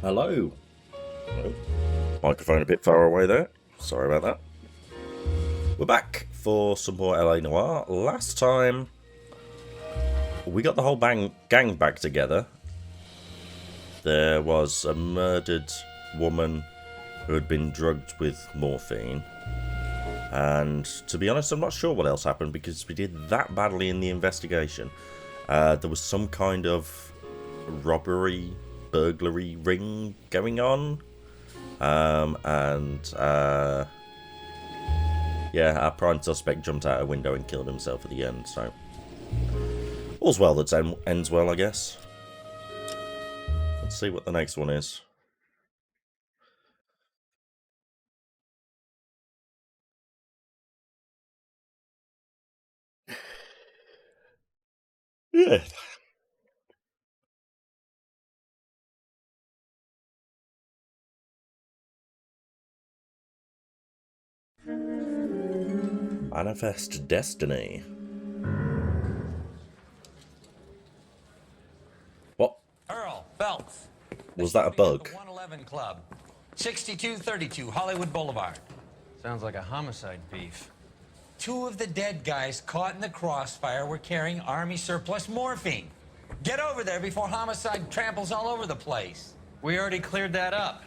Hello. Hello. Microphone a bit far away there. Sorry about that. We're back for some more LA Noire. Last time, we got the whole gang back together. There was a murdered woman who had been drugged with morphine. And to be honest, I'm not sure what else happened because we did that badly in the investigation. There was some kind of robbery, burglary ring going on. Yeah, our prime suspect jumped out a window and killed himself at the end, so all's well that ends well, I guess. Let's see what the next one is. Yeah. Manifest Destiny. What? Earl Phelps. Was that a bug? 111 Club, 6232 Hollywood Boulevard. Sounds like a homicide beef. Two of the dead guys caught in the crossfire were carrying Army surplus morphine. Get over there before homicide tramples all over the place. We already cleared that up.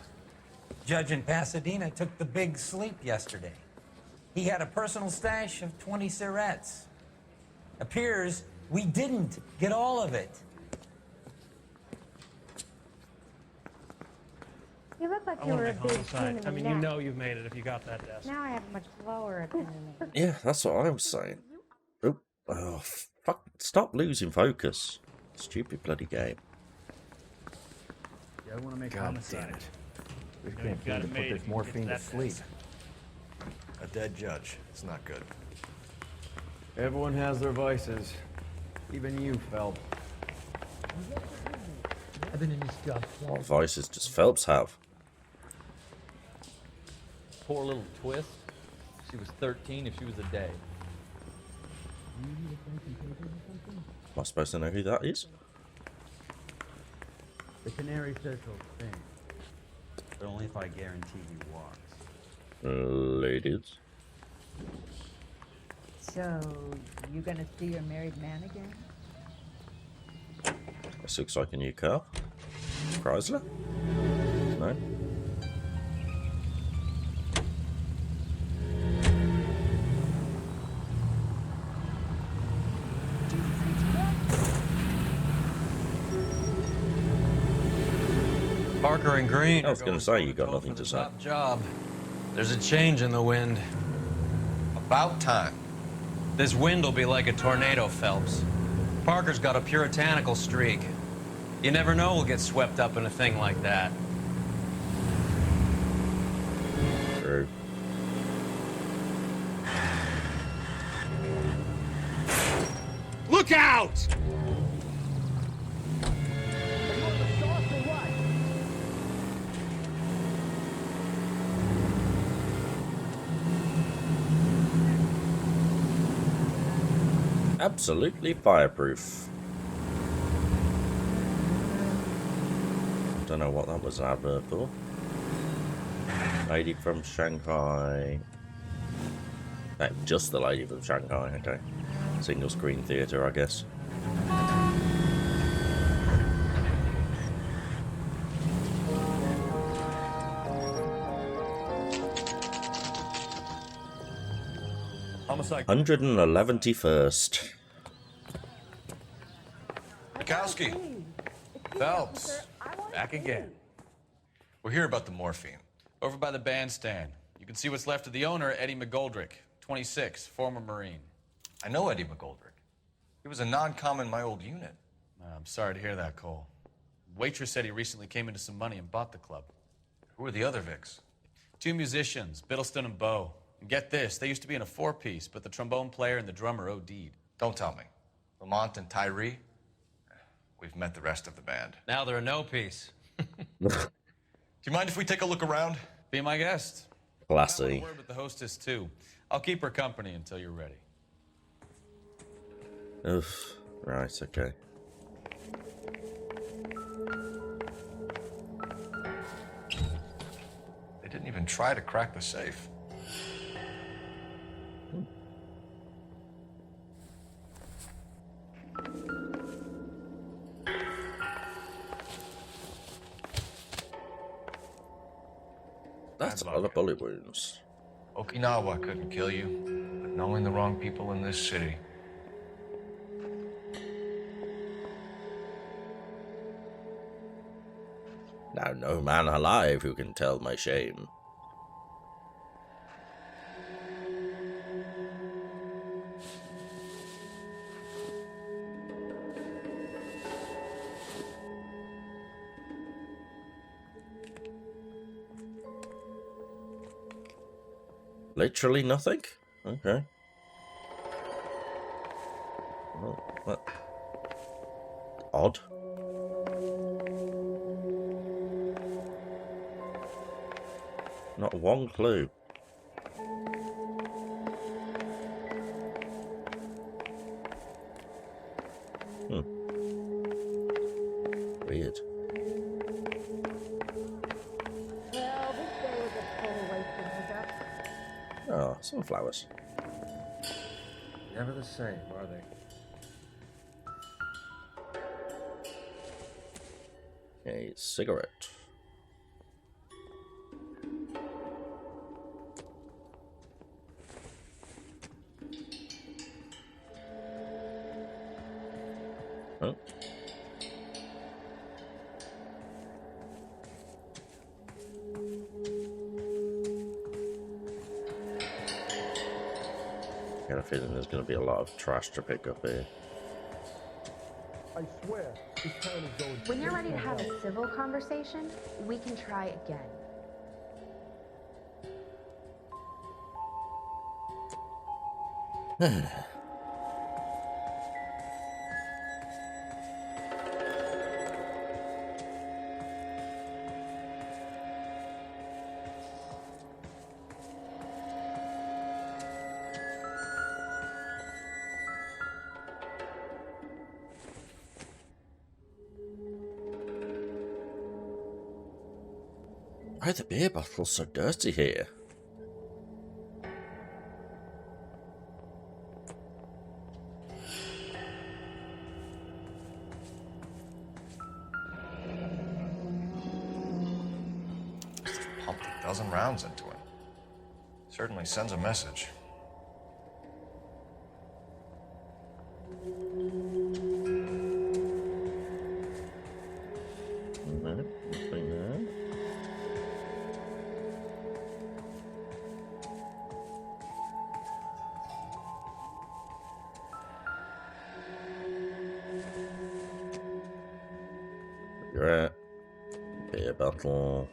Judge in Pasadena took the big sleep yesterday. He had a personal stash of 20 cigarettes. Appears we didn't get all of it. You look like I you want were to a make big homicide. pain in I mean, the you neck. know you've made it if you got that desk. Now I have a much lower opinion of you. Yeah, that's what I was saying. Oh, fuck. Stop losing focus. Stupid bloody game. Yeah, I want to make God homicide. damn it. We You can't got seem to it put made this if you morphine get to that sleep. desk. A dead judge. It's not good. Everyone has their vices. Even you, Phelps. I've been in this job What vices does Phelps have? poor little twist. She was 13 if she was a day. Am I supposed to know who that is? The canary says he'll sing. But only if I guarantee he walks. Ladies. So, you gonna see your married man again? This looks like a new car. Chrysler? No? Parker and Green. I was going to say you got Go nothing for to the say. top job. There's a change in the wind. About time. This wind will be like a tornado, Phelps. Parker's got a puritanical streak. You never know we'll get swept up in a thing like that. True. Look out! Absolutely fireproof. Don't know what that was an advert for. Lady from Shanghai. No, just the lady from Shanghai, okay. Single screen theatre, I guess. Homicide. 111st. Mikowski. Phelps. Back again. We're here about the morphine. Over by the bandstand. You can see what's left of the owner, Eddie McGoldrick, 26, former Marine. I know Eddie McGoldrick. He was a non-com in my old unit. I'm sorry to hear that, Cole. Waitress said he recently came into some money and bought the club. Who are the other Vics? Two musicians, Biddleston and Bow. And get this, they used to be in a four-piece, but the trombone player and the drummer OD'd. Don't tell me. Lamont and Tyree? We've met the rest of the band. Now they're a no-piece. Do you mind if we take a look around? Be my guest. I Classy. want a word with the hostess, too. I'll keep her company until you're ready. Oof. Right, okay. try to crack the safe. That's a lot of bullet wounds. Okinawa couldn't kill you, but knowing the wrong people in this city. Now, no man alive who can tell my shame. Literally nothing? Okay. Well, what? Odd. Not one clue. Weird. Well, this day was a total waste of makeup. Oh, sunflowers. Never the same, are they? A cigarette. Oh. I got a feeling there's going to be a lot of trash to pick up here. I swear, this town is going. When you're ready to have a civil conversation, we can try again. Why are the beer bottles so dirty here? Pumped a dozen rounds into it. Certainly sends a message. No, nothing there. Cigarette. Beer bottle.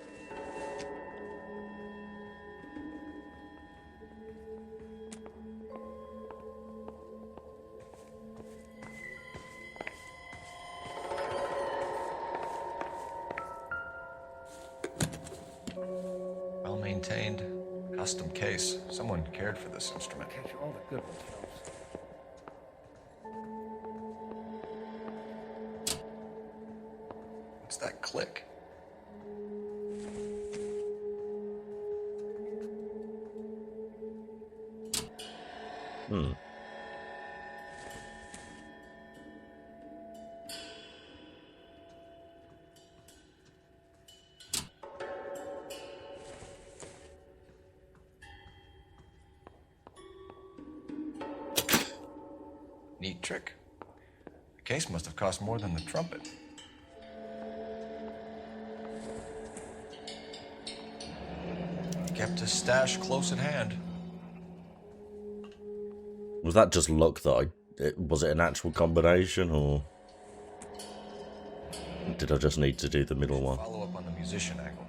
Well maintained, custom case. Someone cared for this instrument. Catch all the good ones, Phelps. What's that click? Neat trick. The case must have cost more than the trumpet. Kept his stash close at hand. Was that just luck that was it an actual combination, or did I just need to do the middle one? Follow up on the musician angle.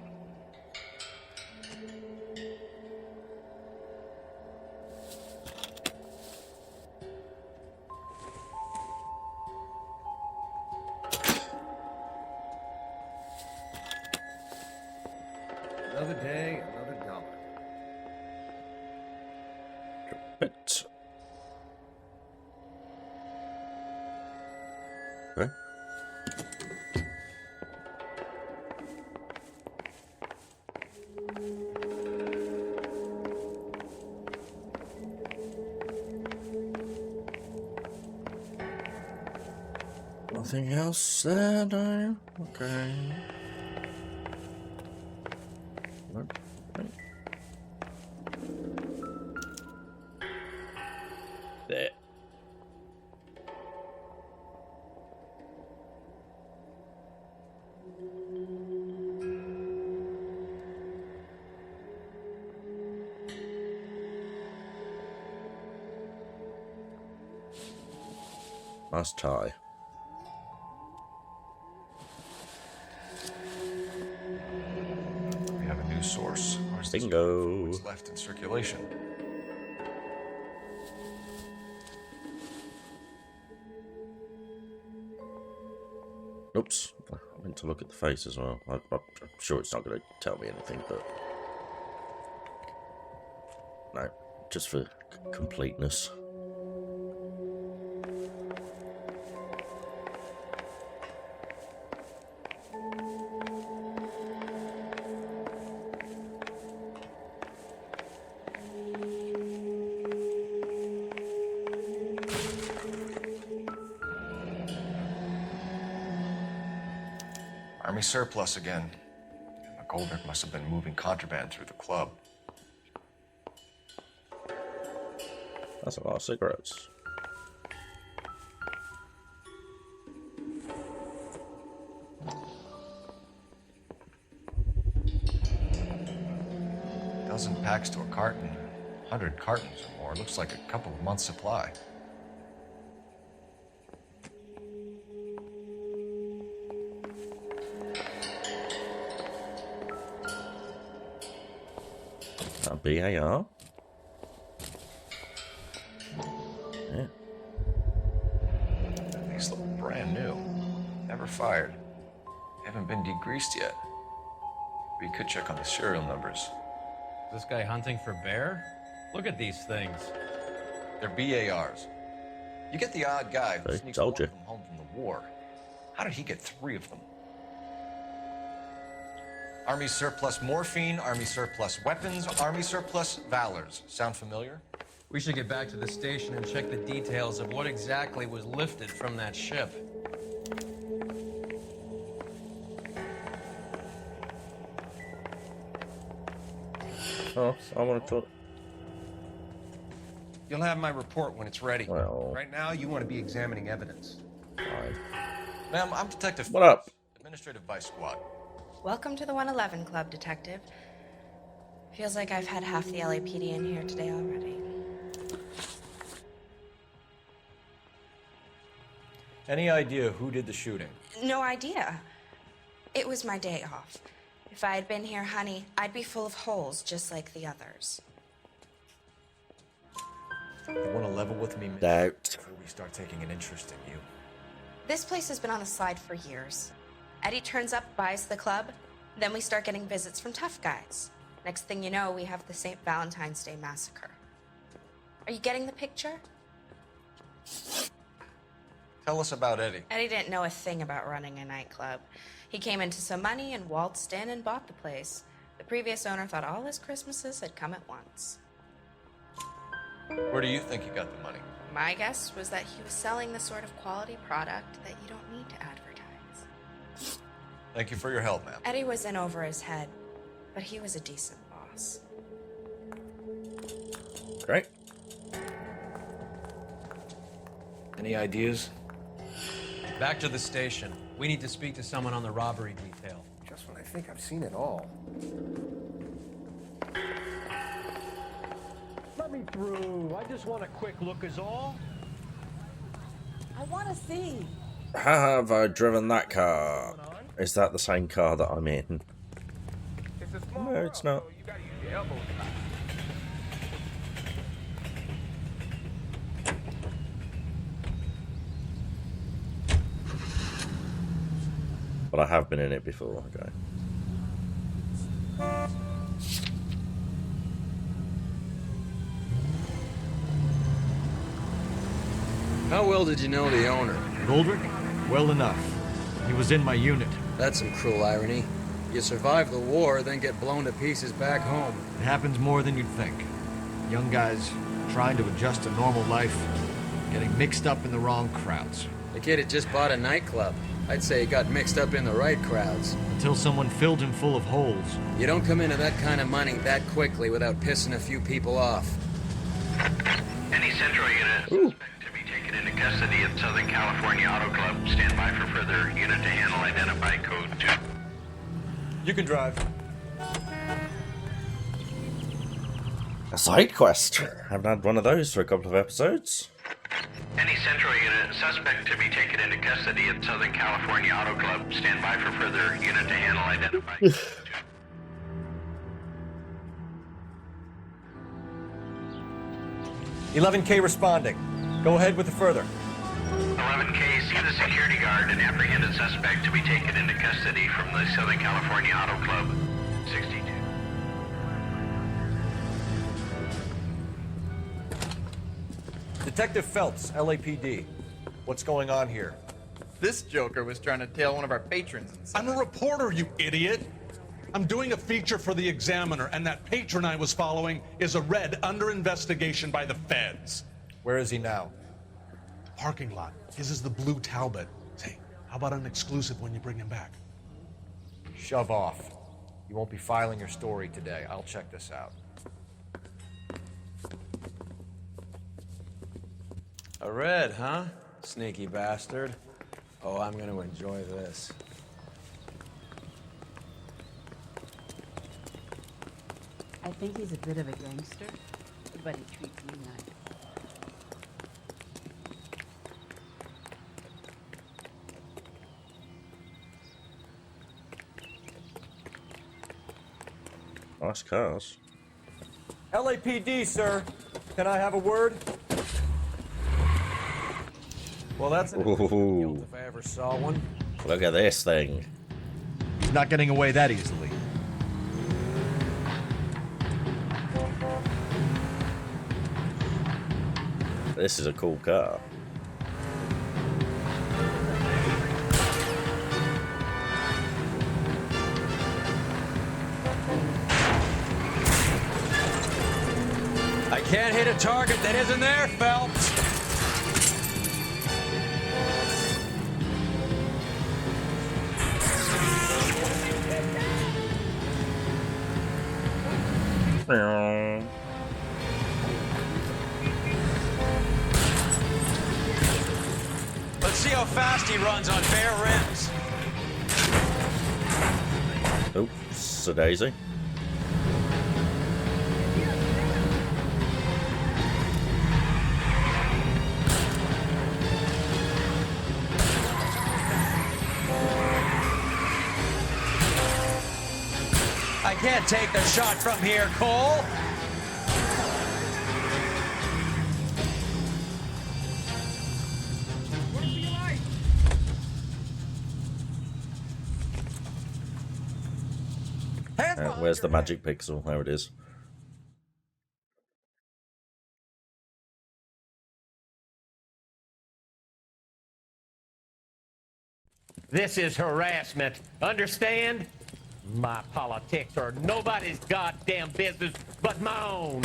Another day, another dollar. But okay. Anything else there? No? Okay. Nope. There. Nice tie. We have a news source. Where's this Bingo. what's left in circulation? Oops. I meant to look at the face as well. I'm sure it's not going to tell me anything, but... No, just for completeness. Army surplus again. McGoldrick must have been moving contraband through the club. That's a lot of cigarettes. Dozen packs to a carton. 100 cartons or more. Looks like a couple of months' supply. A BAR. Yeah. These look brand new. Never fired. Haven't been degreased yet. We could check on the serial numbers. This guy hunting for bear? Look at these things. They're BARs. You get the odd guy who Hey, sneaks told one you. of them home from the war. How did he get 3 of them? Army surplus morphine, Army surplus weapons, Army surplus valors. Sound familiar? We should get back to the station and check the details of what exactly was lifted from that ship. Oh, I want to talk. You'll have my report when it's ready. Well, Right now, you want to be examining evidence. fine. Ma'am, I'm Detective What up? Administrative Vice Squad. Welcome to the 111 Club, Detective. Feels like I've had half the LAPD in here today already. Any idea who did the shooting? No idea. It was my day off. If I had been here, honey, I'd be full of holes just like the others. You want to level with me, Miss? Doubt. Before we start taking an interest in you. This place has been on the slide for years. Eddie turns up, buys the club, then we start getting visits from tough guys. Next thing you know, we have the St. Valentine's Day massacre. Are you getting the picture? Tell us about Eddie. Eddie didn't know a thing about running a nightclub. He came into some money and waltzed in and bought the place. The previous owner thought all his Christmases had come at once. Where do you think he got the money? My guess was that he was selling the sort of quality product that you don't need to advertise. Thank you for your help, ma'am. Eddie was in over his head, but he was a decent boss. Great. Any ideas? Back to the station. We need to speak to someone on the robbery detail. Just when I think I've seen it all. Let me through. I just want a quick look is all. I want to see. Have I driven that car? Is that the same car that I'm in? It's a small No, it's not. so you gotta use your elbows a lot. But I have been in it before. Okay. How well did you know the owner? Goldrick? Well enough. He was in my unit. That's some cruel irony. You survive the war, then get blown to pieces back home. It happens more than you'd think. Young guys trying to adjust to normal life, getting mixed up in the wrong crowds. The kid had just bought a nightclub. I'd say he got mixed up in the right crowds. Until someone filled him full of holes. You don't come into that kind of money that quickly without pissing a few people off. Any Central unit suspect to be taken into custody at Southern California Auto Club. Stand by for further unit to handle. Identify code 2. You can drive. A side quest. Haven't had one of those for a couple of episodes. Any Central unit suspect to be taken into custody at Southern California Auto Club. Stand by for further unit to handle. Identify code 2. 11K responding. Go ahead with the further. 11K, see the security guard and apprehended suspect to be taken into custody from the Southern California Auto Club. 62. Detective Phelps, LAPD. What's going on here? This joker was trying to tail one of our patrons. I'm a reporter, you idiot. I'm doing a feature for the Examiner, and that patron I was following is a red under investigation by the feds. Where is he now? Parking lot. His is the blue Talbot. Say, how about an exclusive when you bring him back? Shove off. You won't be filing your story today. I'll check this out. A red, huh? Sneaky bastard. Oh, I'm gonna enjoy this. I think he's a bit of a gangster, but he treats me nice. Nice cars. LAPD, sir. Can I have a word? Well, that's an Ooh. If I ever saw one. Look at this thing. He's not getting away that easily. This is a cool car. I can't hit a target that isn't there, Phelps. Let's see how fast he runs on bare rims. Oops, a daisy. I can't take the shot from here, Cole. Where's the magic pixel? There it is. This is harassment. Understand? My politics are nobody's goddamn business but my own.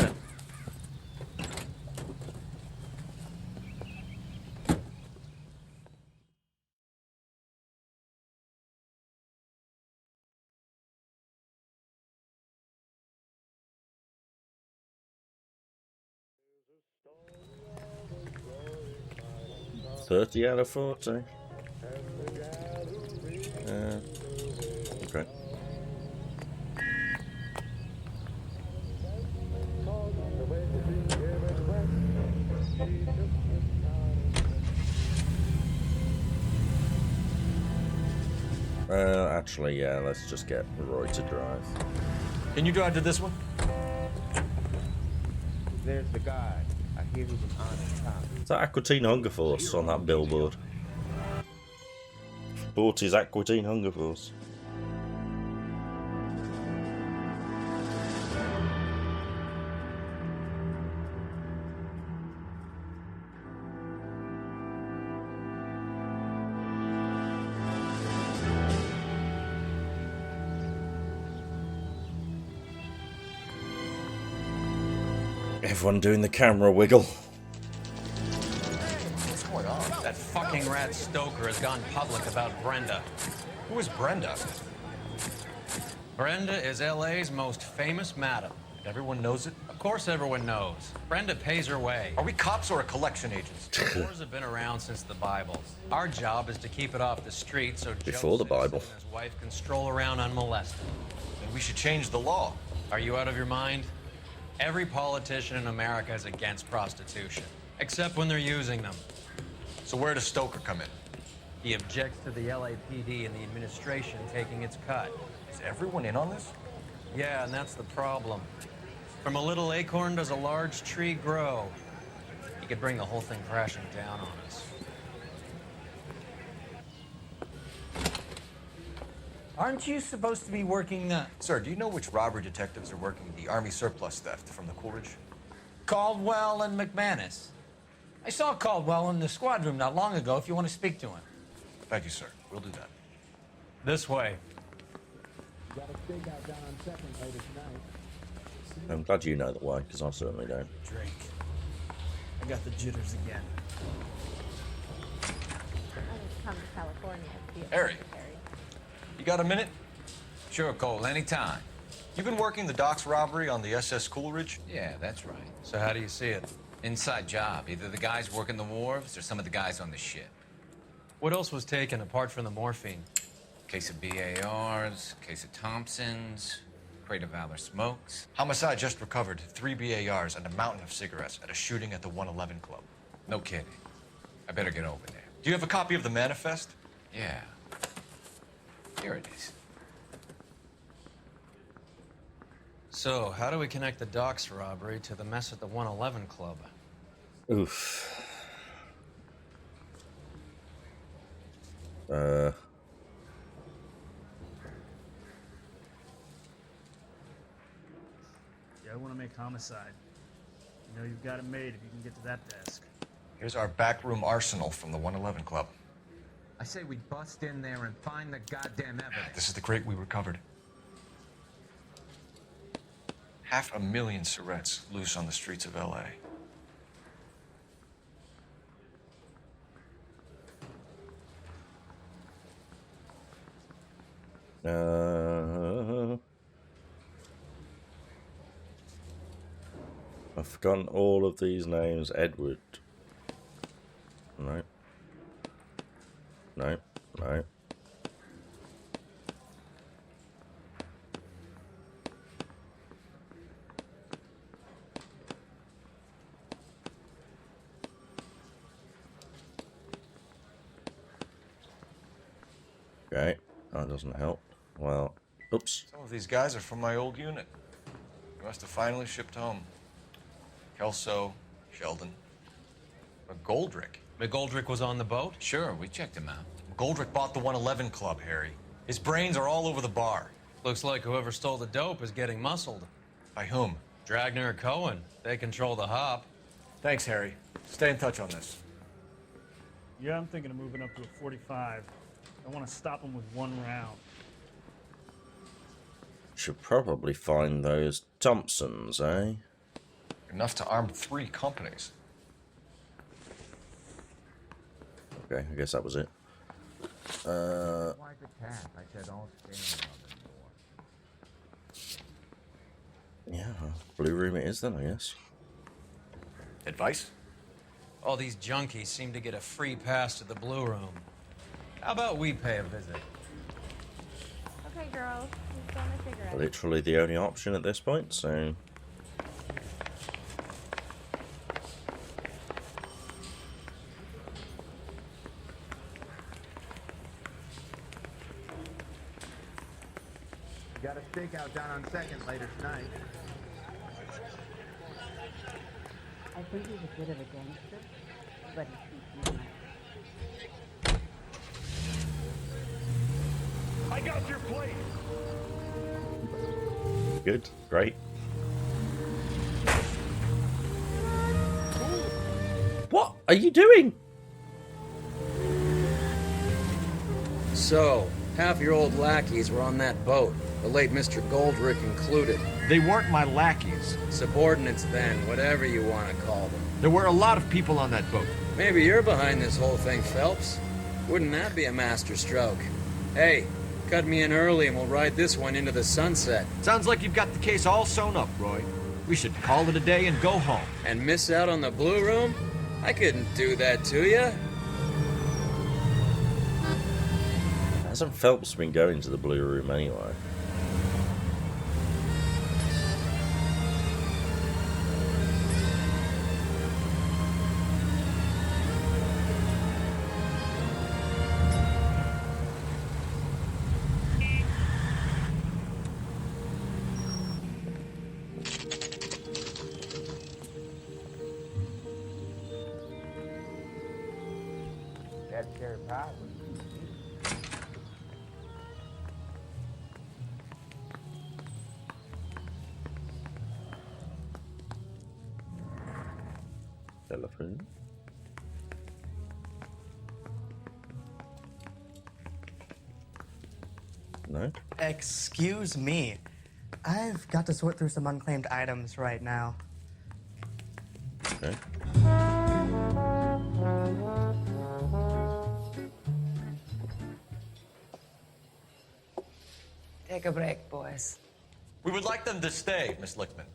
$30 out of 40. Okay. Actually, yeah, let's just get Roy to drive. Can you drive to this one? There's the guy. I hear he's an honest cop. Is that Aqua Teen Hunger Force on that billboard? Bought his Aqua Teen Hunger Force. Everyone doing the camera wiggle. What's going on? That That fucking rat Stoker has gone public about Brenda. Who is Brenda? Brenda is LA's most famous madam. Everyone knows it? Of course everyone knows. Brenda pays her way. Are we cops or a collection agent? Wars have been around since the Bible. Our job is to keep it off the street so Before the Bible. Joseph and his wife can stroll around unmolested. Then we should change the law. Are you out of your mind? Every politician in America is against prostitution, except when they're using them. So where does Stoker come in? He objects to the LAPD and the administration taking its cut. Is everyone in on this? Yeah, and that's the problem. From a little acorn does a large tree grow. He could bring the whole thing crashing down on us. Aren't you supposed to be working the... Sir, do you know which robbery detectives are working the Army surplus theft from the Coolidge? Caldwell and McManus. I saw Caldwell in the squad room not long ago if you want to speak to him. Thank you, sir. We'll do that. This way. Got a stakeout down on 2nd later tonight. I'm glad you know the way, because I certainly don't. Drake. I got the jitters again. I just come to California to be a Harry. secretary. You got a minute? Sure, Cole, anytime. You've been working the docks robbery on the SS Coolidge? Yeah, that's right. So how do you see it? Inside job. Either the guys working the wharves or some of the guys on the ship. What else was taken apart from the morphine? Case of BARs, case of Thompsons, crate of Valor smokes. Homicide just recovered 3 BARs and a mountain of cigarettes at a shooting at the 111 Club. No kidding. I better get over there. Do you have a copy of the manifest? Yeah. Here it is. So, how do we connect the docks robbery to the mess at the 111 Club? Oof. Yeah, I want to make homicide. You know you've got it made if you can get to that desk. Here's our backroom arsenal from the 111 Club. I say we bust in there and find the goddamn evidence. This is the crate we recovered. 500,000 cigarettes loose on the streets of LA. I've forgotten all of these names. Edward. No. No. No. Okay, that doesn't help. Well, oops. Some of these guys are from my old unit. They must have finally shipped home. Kelso, Sheldon, McGoldrick. McGoldrick was on the boat? Sure, we checked him out. McGoldrick bought the 111 Club, Harry. His brains are all over the bar. Looks like whoever stole the dope is getting muscled. By whom? Dragner or Cohen. They control the hop. Thanks, Harry. Stay in touch on this. Yeah, I'm thinking of moving up to a 45. I want to stop him with one round. Should probably find those Thompsons, eh? Enough to arm 3 companies. Okay, I guess that was it. Why the tap? I said all stay Yeah, blue room it is then, I guess. Advice? All these junkies seem to get a free pass to the blue room. How about we pay a visit? Okay, girls. Who's going to cigarette? Literally the only option at this point, so... Got a stakeout down on 2nd later tonight. I think he's a bit of a gangster, but he treats me nice. I got your plate. Good, great. What are you doing? So, half your old lackeys were on that boat, the late Mr. Goldrick included. They weren't my lackeys. Subordinates then, whatever you want to call them. There were a lot of people on that boat. Maybe you're behind this whole thing, Phelps. Wouldn't that be a master stroke? Hey, cut me in early and we'll ride this one into the sunset. Sounds like you've got the case all sewn up, Roy. We should call it a day and go home. And miss out on the Blue Room? I couldn't do that to you. Hasn't Phelps been going to the Blue Room anyway? That cherry pie was Telephone. No? Excuse me. I've got to sort through some unclaimed items right now. Okay. Take a break, boys. We would like them to stay, Miss Lickman.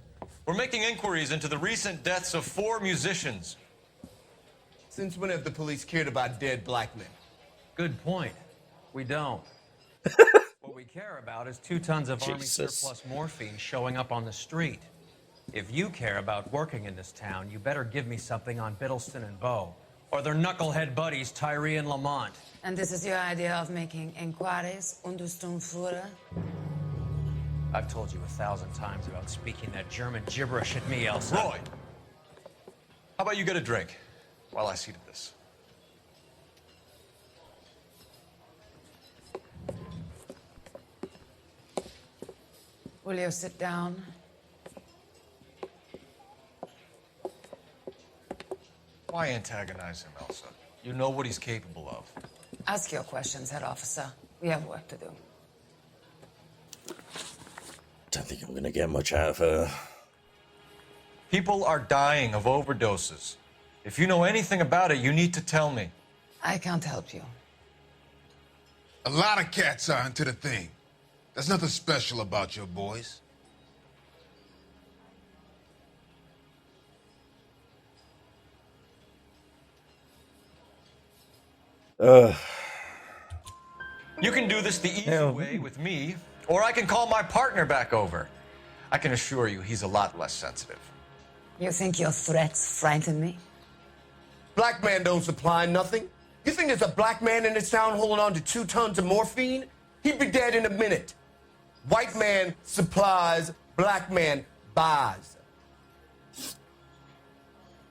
We're making inquiries into the recent deaths of 4 musicians. Since when have the police cared about dead black men? Good point. We don't. What we care about is 2 tons of Army surplus morphine showing up on the street. If you care about working in this town, you better give me something on Biddleston and Bow, or their knucklehead buddies Tyree and Lamont. And this is your idea of making inquiries, Untersturmführer? I've told you 1,000 times about speaking that German gibberish at me, Elsa. Roy, how about you get a drink while I see to this? Will you sit down? Why antagonize him, Elsa? You know what he's capable of. Ask your questions, head officer. We have work to do. Don't think I'm gonna get much out of her. People are dying of overdoses. If you know anything about it, you need to tell me. I can't help you. A lot of cats are into the thing. There's nothing special about your boys. You can do this the easy way with me, or I can call my partner back over. I can assure you he's a lot less sensitive. You think your threats frighten me? Black man don't supply nothing. You think there's a black man in this town holding on to 2 tons of morphine? He'd be dead in a minute. White man supplies, black man buys.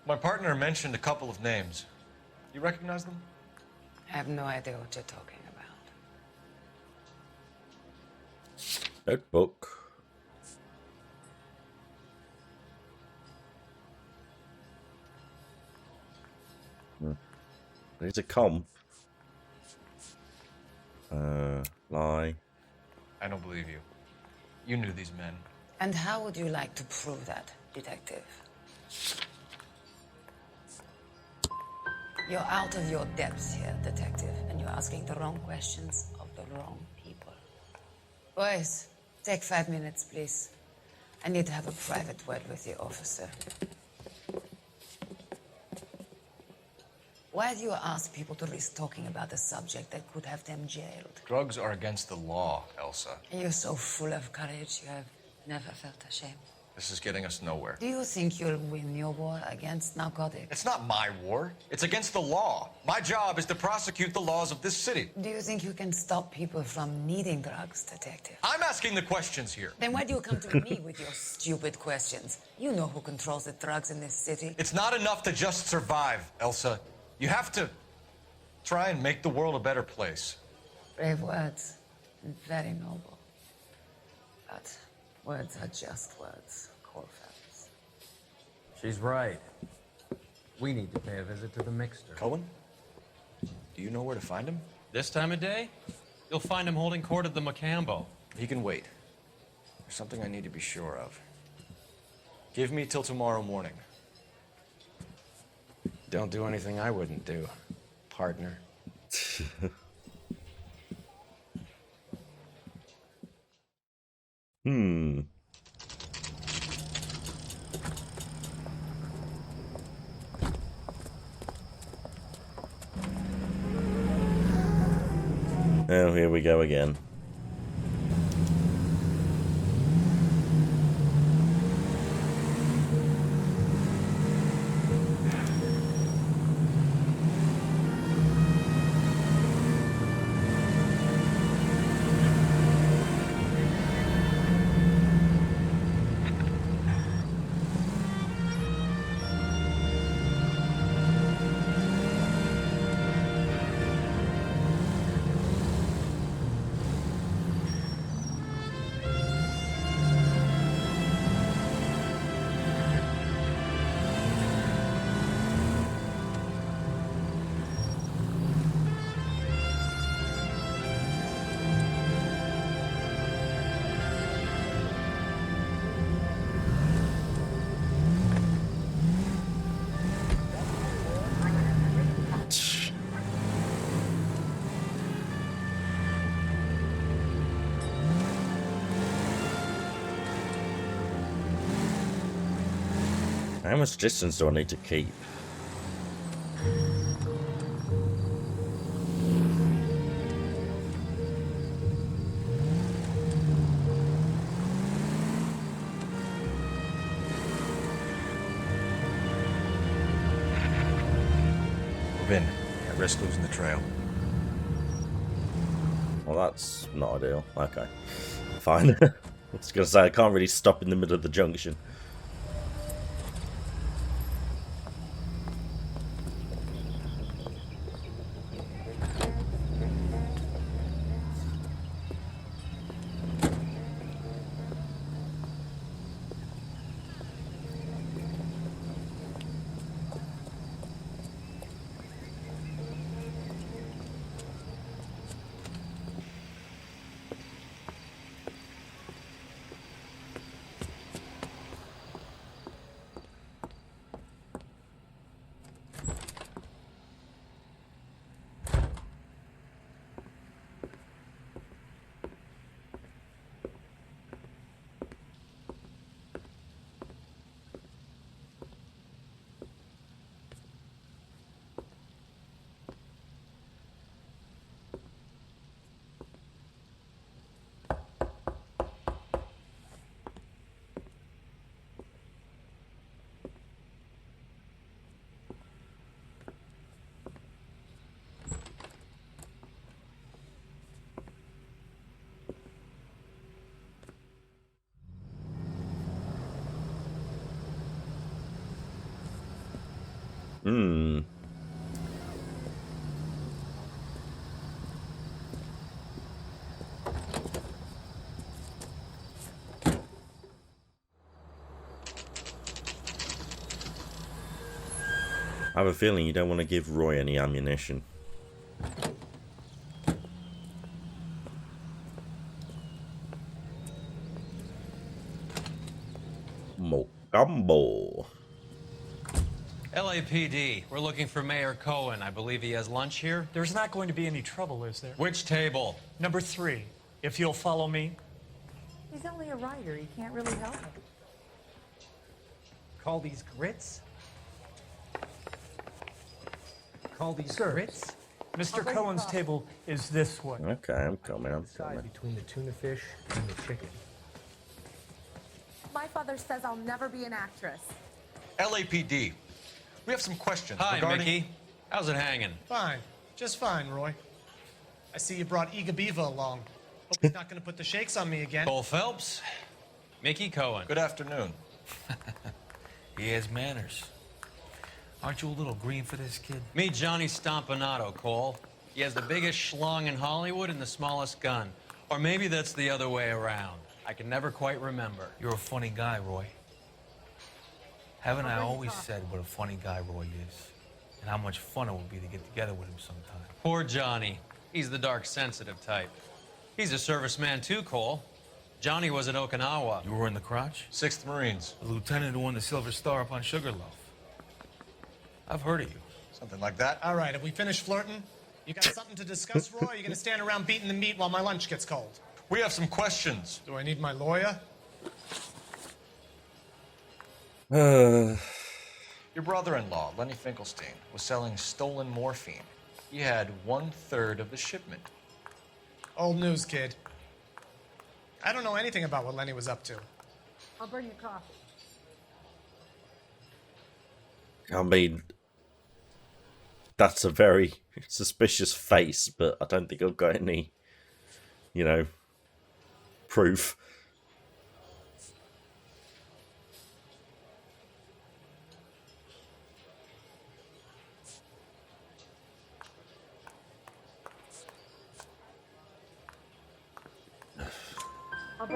My partner mentioned a couple of names. You recognize them? I have no idea what you're talking about. Notebook. There's a comp. Lie. I don't believe you. You knew these men. And how would you like to prove that, detective? You're out of your depths here, detective, and you're asking the wrong questions of the wrong people. Boys, take 5 minutes, please. I need to have a private word with the officer. Why do you ask people to risk talking about a subject that could have them jailed? Drugs are against the law, Elsa. You're so full of courage, you have never felt ashamed. This is getting us nowhere. Do you think you'll win your war against narcotics? It's not my war. It's against the law. My job is to prosecute the laws of this city. Do you think you can stop people from needing drugs, detective? I'm asking the questions here. Then why do you come to me with your stupid questions? You know who controls the drugs in this city. It's not enough to just survive, Elsa. You have to try and make the world a better place. Brave words, and very noble. But words are just words, Phelps. She's right. We need to pay a visit to the mixer. Cohen? Do you know where to find him? This time of day? You'll find him holding court at the Macambo. He can wait. There's something I need to be sure of. Give me till tomorrow morning. Don't do anything I wouldn't do, partner. Oh, here we go again. How much distance do I need to keep? Move in. At risk losing the trail. Well, that's not ideal. Okay. Fine. I was going to say, I can't really stop in the middle of the junction. I have a feeling you don't want to give Roy any ammunition. Mocambo. LAPD, we're looking for Mayor Cohen. I believe he has lunch here. There's not going to be any trouble, is there? Which table? Number 3, if you'll follow me. He's only a writer. He can't really help him. Call these grits? Call these grits? Mr. Cohen's table is this way. Okay, I'm coming. Between the tuna fish and the chicken. My father says I'll never be an actress. LAPD. We have some questions Hi, regarding... Mickey. How's it hanging? Fine. Just fine, Roy. I see you brought Iga Beaver along. Hope he's not going to put the shakes on me again. Cole Phelps. Mickey Cohen. Good afternoon. He has manners. Aren't you a little green for this kid? Meet Johnny Stompanato, Cole. He has the biggest schlong in Hollywood and the smallest gun. Or maybe that's the other way around. I can never quite remember. You're a funny guy, Roy. Haven't I always said what a funny guy Roy is? And how much fun it would be to get together with him sometime. Poor Johnny. He's the dark, sensitive type. He's a serviceman too, Cole. Johnny was at Okinawa. You were in the crotch? 6th Marines. The lieutenant who won the Silver Star up on Sugarloaf. I've heard of you. Something like that. All right, have we finished flirting? You got something to discuss, Roy? Or are you going to stand around beating the meat while my lunch gets cold? We have some questions. Do I need my lawyer? Your brother-in-law, Lenny Finkelstein, was selling stolen morphine. He had 1/3 of the shipment. Old news, kid. I don't know anything about what Lenny was up to. I'll bring you coffee. I mean, that's a very suspicious face, but I don't think I've got any, you know, proof.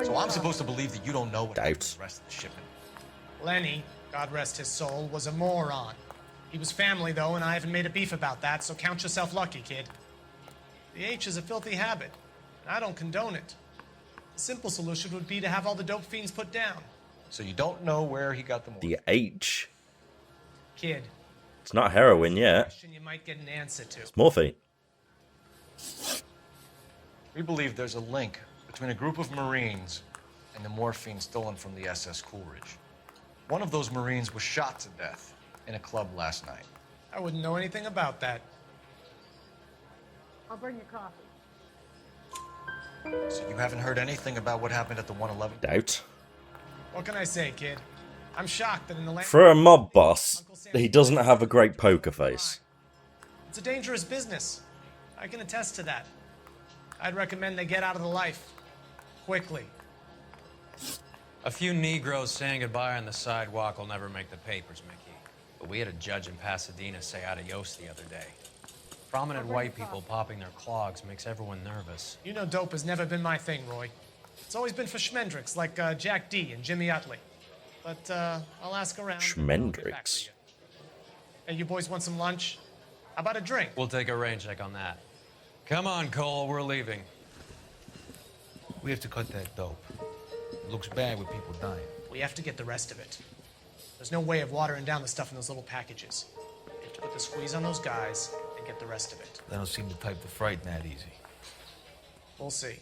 So I'm supposed to believe that you don't know what happened to the rest of the shipment. Lenny, God rest his soul, was a moron. He was family, though, and I haven't made a beef about that, so count yourself lucky, kid. The H is a filthy habit, and I don't condone it. The simple solution would be to have all the dope fiends put down. So you don't know where he got the morphine? The H. Kid. It's not heroin yet. Question you might get an answer to. It's morphine. We believe there's a link between a group of Marines and the morphine stolen from the SS Coolidge. One of those Marines was shot to death in a club last night. I wouldn't know anything about that. I'll bring you coffee. So you haven't heard anything about what happened at the 111? Doubt. What can I say, kid? I'm shocked that in the land... For a mob boss, he doesn't have a great poker face. It's a dangerous business. I can attest to that. I'd recommend they get out of the life. Quickly. A few Negroes saying goodbye on the sidewalk will never make the papers, Mickey. But we had a judge in Pasadena say adios the other day. Prominent white people popping their clogs makes everyone nervous. You know dope has never been my thing, Roy. It's always been for schmendricks like Jack D. and Jimmy Utley. But I'll ask around. Schmendricks. Hey, you boys want some lunch? How about a drink? We'll take a rain check on that. Come on, Cole, we're leaving. We have to cut that dope. It looks bad with people dying. We have to get the rest of it. There's no way of watering down the stuff in those little packages. We have to put the squeeze on those guys and get the rest of it. They don't seem the type to frighten that easy. We'll see.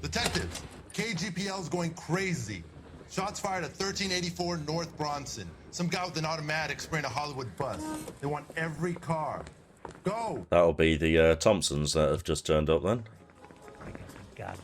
Detectives, KGPL's going crazy. Shots fired at 1384 North Bronson. Some guy with an automatic spraying a Hollywood bus. They want every car. Go! That'll be the Thompsons that have just turned up then. God.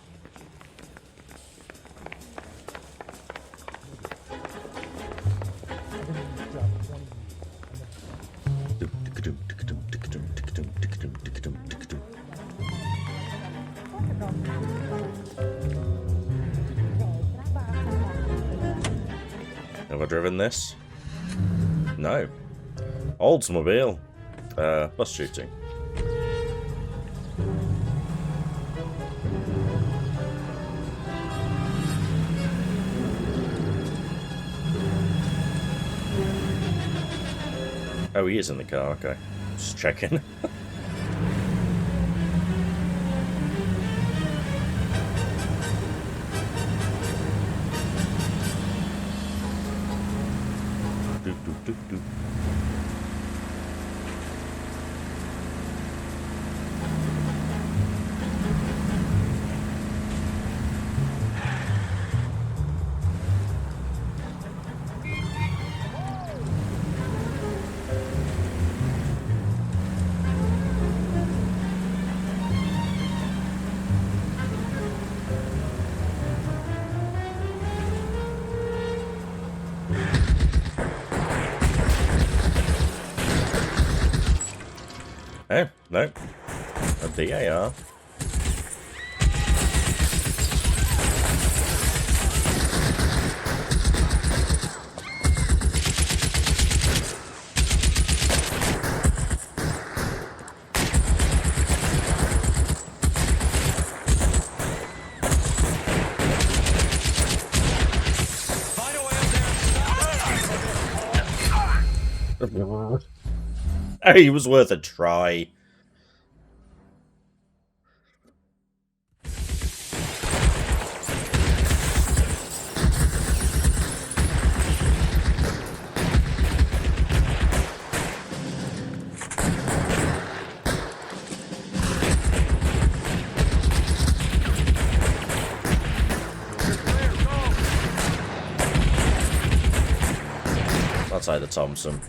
Have I driven this? No. Oldsmobile. Bus shooting. Oh, he is in the car, okay. Just checking. Oh, no. A DAR. Oh, he was worth a try. I'll take the Thompson.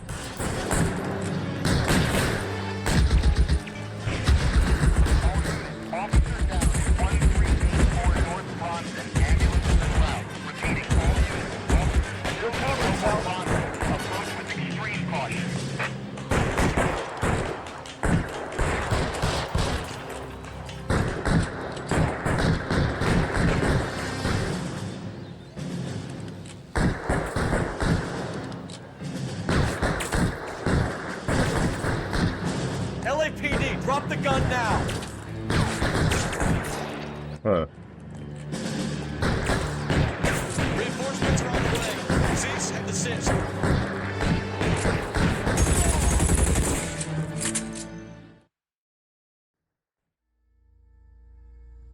LAPD, drop the gun now! Huh. Reinforcements are on the way. Cease and desist.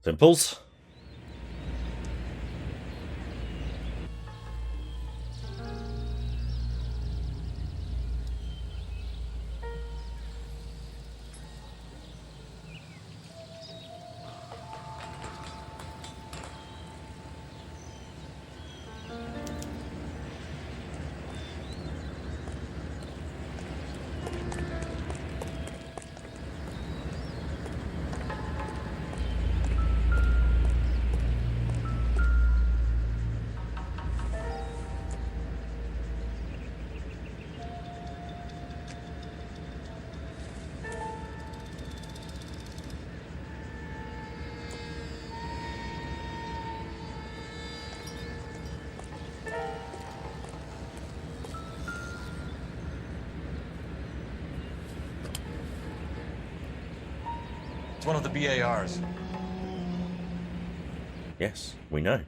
Simples. It's one of the BARs. Yes, we know.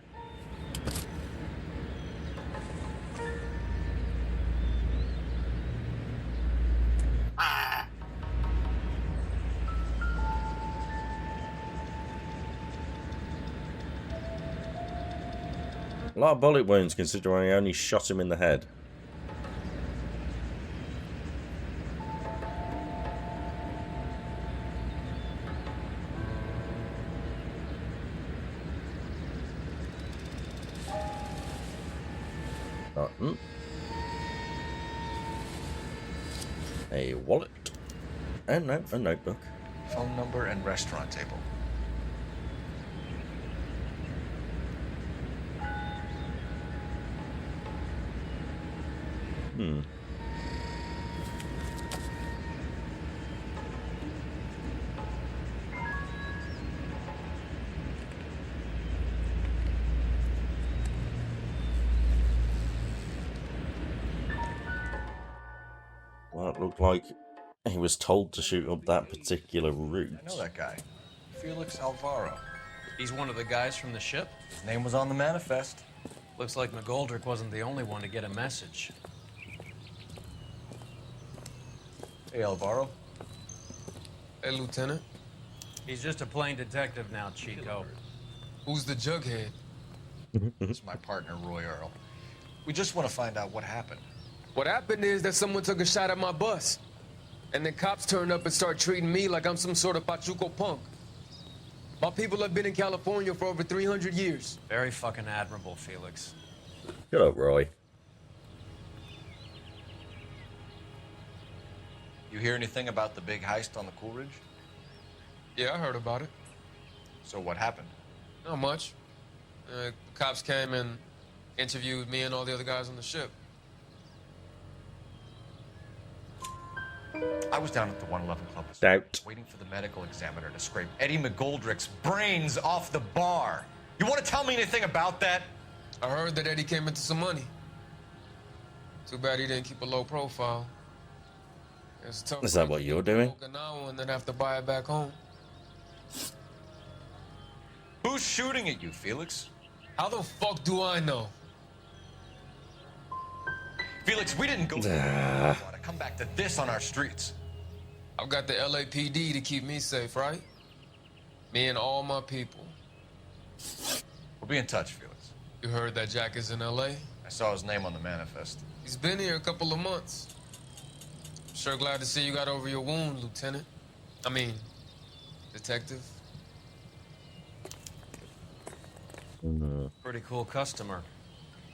A lot of bullet wounds considering I only shot him in the head. Button. A wallet. And no, a notebook. Phone number and restaurant table. Hmm. Well, it looked like he was told to shoot up that particular route. I know that guy. Felix Alvaro. He's one of the guys from the ship? His name was on the manifest. Looks like McGoldrick wasn't the only one to get a message. Hey, Alvaro. Hey, Lieutenant. He's just a plain detective now, Chico. Who's the jughead? It's my partner, Roy Earl. We just want to find out what happened. What happened is that someone took a shot at my bus. And then cops turned up and started treating me like I'm some sort of Pachuco punk. My people have been in California for over 300 years. Very fucking admirable, Felix. Shut up, Roy. You hear anything about the big heist on the Coolidge? Yeah, I heard about it. So what happened? Not much. The cops came and interviewed me and all the other guys on the ship. I was down at the 111 Club this Doubt. morning, waiting for the medical examiner to scrape Eddie McGoldrick's brains off the bar. You want to tell me anything about that? I heard that Eddie came into some money. Too bad he didn't keep a low profile. It's tough. Is that what you're doing? And then have to buy it back home. Who's shooting at you, Felix? How the fuck do I know? Felix, we didn't go to come back to this on our streets. I've got the LAPD to keep me safe, right? Me and all my people. We'll be in touch, Felix. You heard that Jack is in LA? I saw his name on the manifest. He's been here a couple of months. Sure glad to see you got over your wound, Lieutenant. I mean, Detective. Pretty cool customer.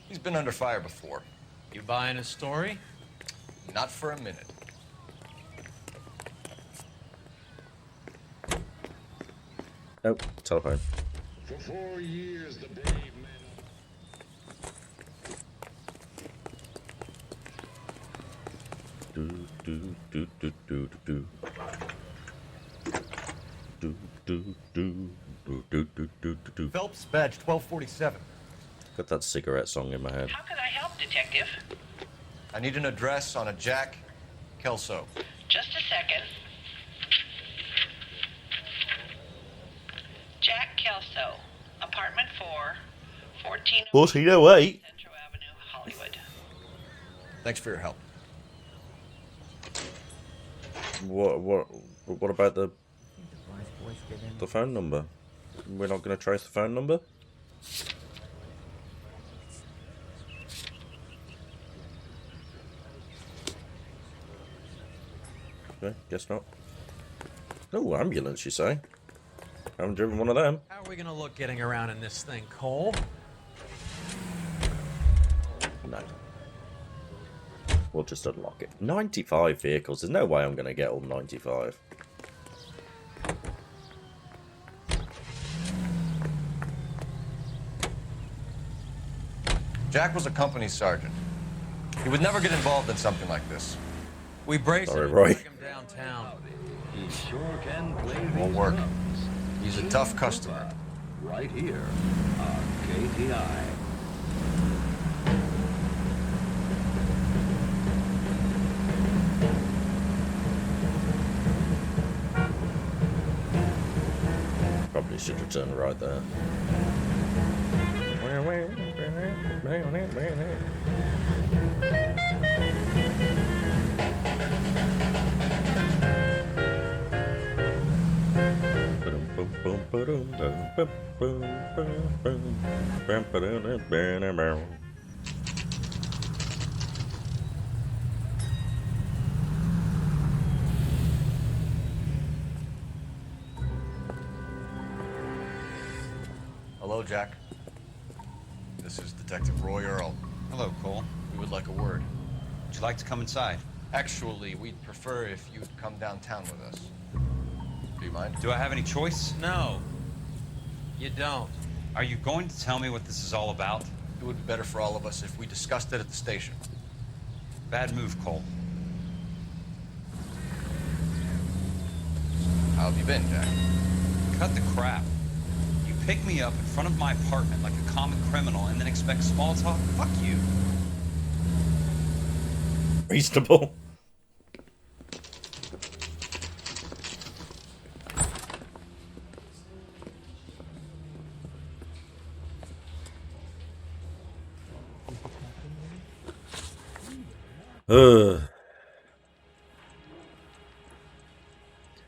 He's been under fire before. You buying his story? Not for a minute. Oh, telephone. For 4 years, the brave men. Phelps, badge 1247. Got that cigarette song in my head. How can I help, Detective? I need an address on a Jack Kelso. Just a second. Jack Kelso, apartment 4, 1408. Central Avenue, Hollywood. Thanks for your help. What about the phone number? We're not going to trace the phone number? Okay, guess not. Oh, ambulance, you say? Haven't driven one of them. How are we gonna look getting around in this thing, Cole? No. We'll just unlock it. 95 vehicles. There's no way I'm going to get all 95. Jack was a company sergeant. He would never get involved in something like this. We brace Sorry, him and Roy. bring him downtown. He sure can play Won't these work. drums. He's a tough customer. Right here on KTI. Probably should have turned right there. Hello, Jack. This is Detective Roy Earl. Hello, Cole. We would like a word. Would you like to come inside? Actually, we'd prefer if you'd come downtown with us. Do you mind? Do I have any choice? No, you don't. Are you going to tell me what this is all about? It would be better for all of us if we discussed it at the station. Bad move, Cole. How have you been, Jack? Cut the crap. You pick me up in front of my apartment like a common criminal and then expect small talk? Fuck you. Reasonable.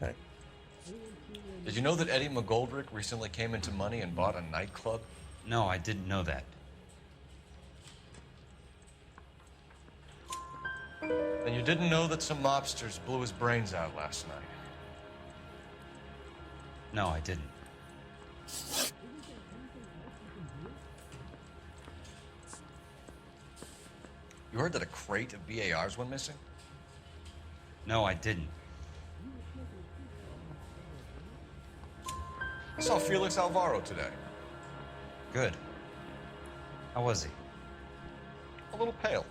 Okay. Did you know that Eddie McGoldrick recently came into money and bought a nightclub? No, I didn't know that. And you didn't know that some mobsters blew his brains out last night? No, I didn't. You heard that a crate of BARs went missing? No, I didn't. I saw Felix Alvaro today. Good. How was he? A little pale.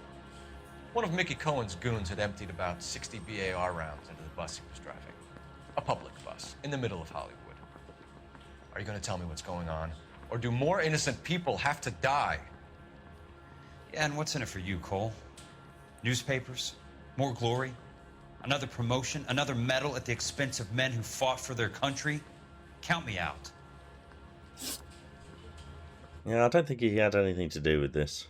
One of Mickey Cohen's goons had emptied about 60 BAR rounds into the bus he was driving. A public bus, in the middle of Hollywood. Are you going to tell me what's going on? Or do more innocent people have to die? Yeah, and what's in it for you, Cole? Newspapers? More glory? Another promotion? Another medal at the expense of men who fought for their country? Count me out. Yeah, I don't think he had anything to do with this.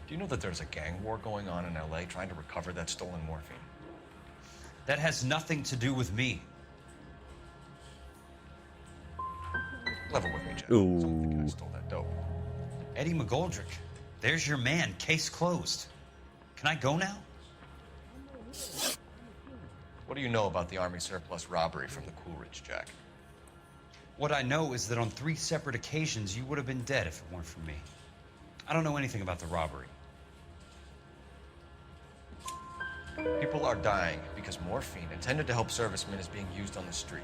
Do you know that there's a gang war going on in LA trying to recover that stolen morphine? That has nothing to do with me. Level with me, Jack. Ooh. Some of the guys stole that dope. Eddie McGoldrick. There's your man. Case closed. Can I go now? What do you know about the Army surplus robbery from the Coolidge, Jack? What I know is that on 3 separate occasions you would have been dead if it weren't for me. I don't know anything about the robbery. People are dying because morphine intended to help servicemen is being used on the street.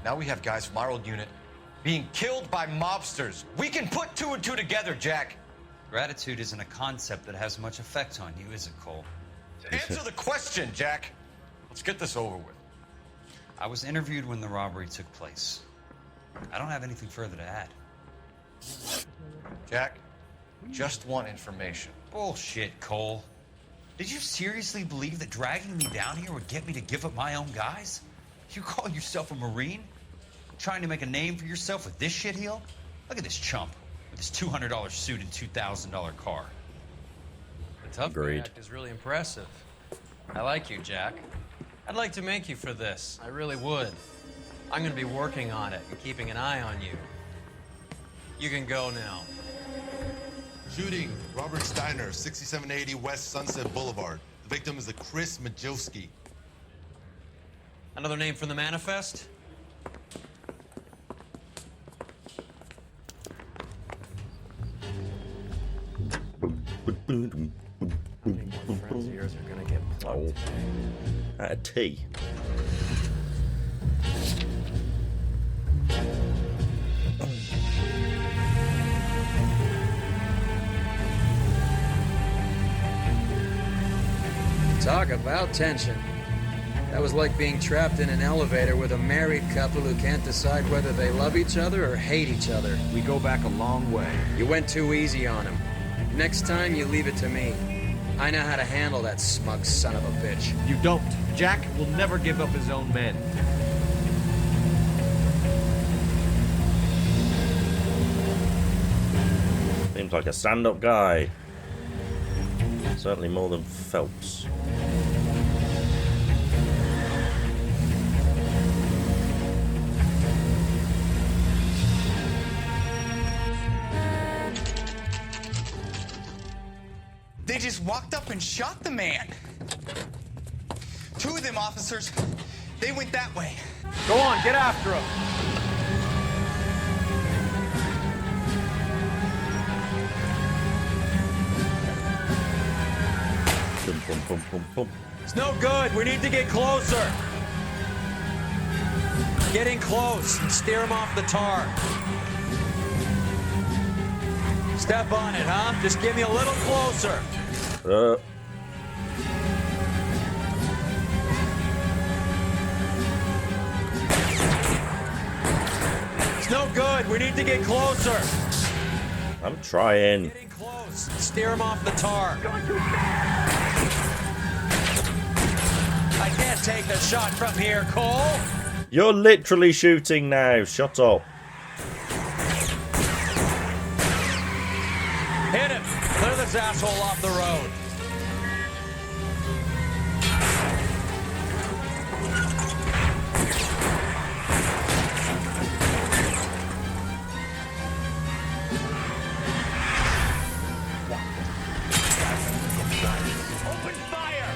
Now we have guys from our old unit being killed by mobsters. We can put two and two together, Jack. Gratitude isn't a concept that has much effect on you, is it, Cole? Answer the question, Jack. Let's get this over with. I was interviewed when the robbery took place. I don't have anything further to add. Jack, we just want information. Bullshit, Cole. Did you seriously believe that dragging me down here would get me to give up my own guys? You call yourself a Marine? Trying to make a name for yourself with this shitheel? Look at this chump with his $200 suit and $2,000 car. The tough guy act is really impressive. I like you, Jack. I'd like to make you for this. I really would. I'm going to be working on it and keeping an eye on you. You can go now. Shooting, Robert Steiner, 6780 West Sunset Boulevard. The victim is a Chris Majowski. Another name from the manifest? Friends of yours are gonna get plugged. At a T. Talk about tension. That was like being trapped in an elevator with a married couple who can't decide whether they love each other or hate each other. We go back a long way. You went too easy on him. Next time, you leave it to me. I know how to handle that smug son of a bitch. You don't. Jack will never give up his own men. Seems like a stand-up guy. Certainly more than Phelps. They just walked up and shot the man. Two of them officers, they went that way. Go on, get after him. Boom, boom, boom, boom, boom. It's no good. We need to get closer. Get in close and steer him off the tar. Step on it, huh? Just get me a little closer. It's no good. We need to get closer. I'm trying. Get in close. Steer him off the tar. I can't take the shot from here, Cole. You're literally shooting now. Shut up. Hit him. Clear this asshole off the road. Open fire!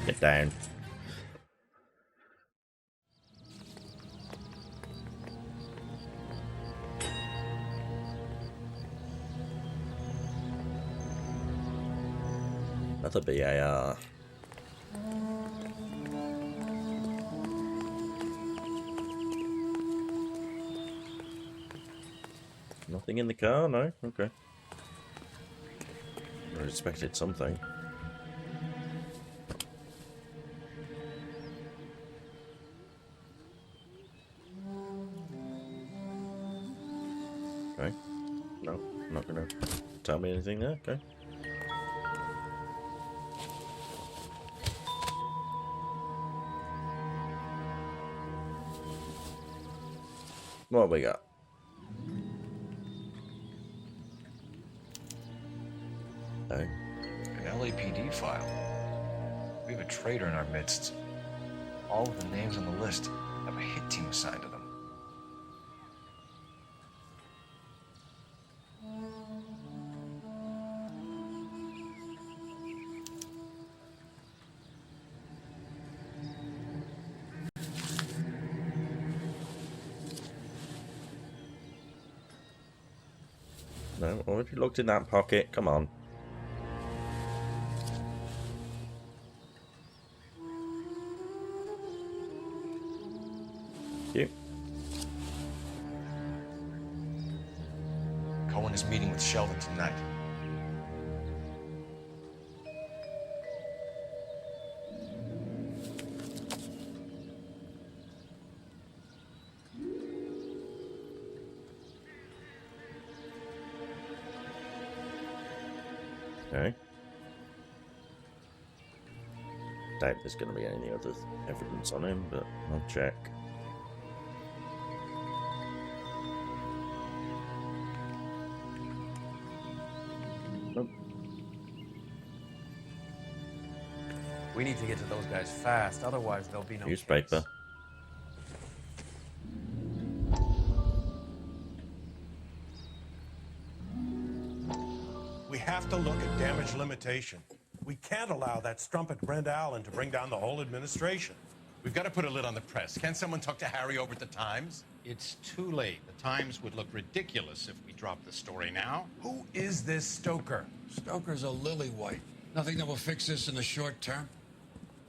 Get down. Another BAR. Nothing in the car? No? Okay. I expected something. Okay. No, not gonna tell me anything there. Okay. What have we got? Okay. An LAPD file. traitor in our midst. All of the names on the list have a hit team assigned to them. No, already looked in that pocket. Come on. Thank you. Cohen is meeting with Sheldon tonight. Okay. Doubt there's going to be any other evidence on him, but I'll check. Nope. We need to get to those guys fast, otherwise there'll be no Newspaper. case. We have to look at damage limitation. We can't allow that strumpet Brenda Allen to bring down the whole administration. We've got to put a lid on the press. Can't someone talk to Harry over at the Times? It's too late. The Times would look ridiculous if we dropped the story now. Who is this Stoker? Stoker's a lilywhite. Nothing that will fix this in the short term.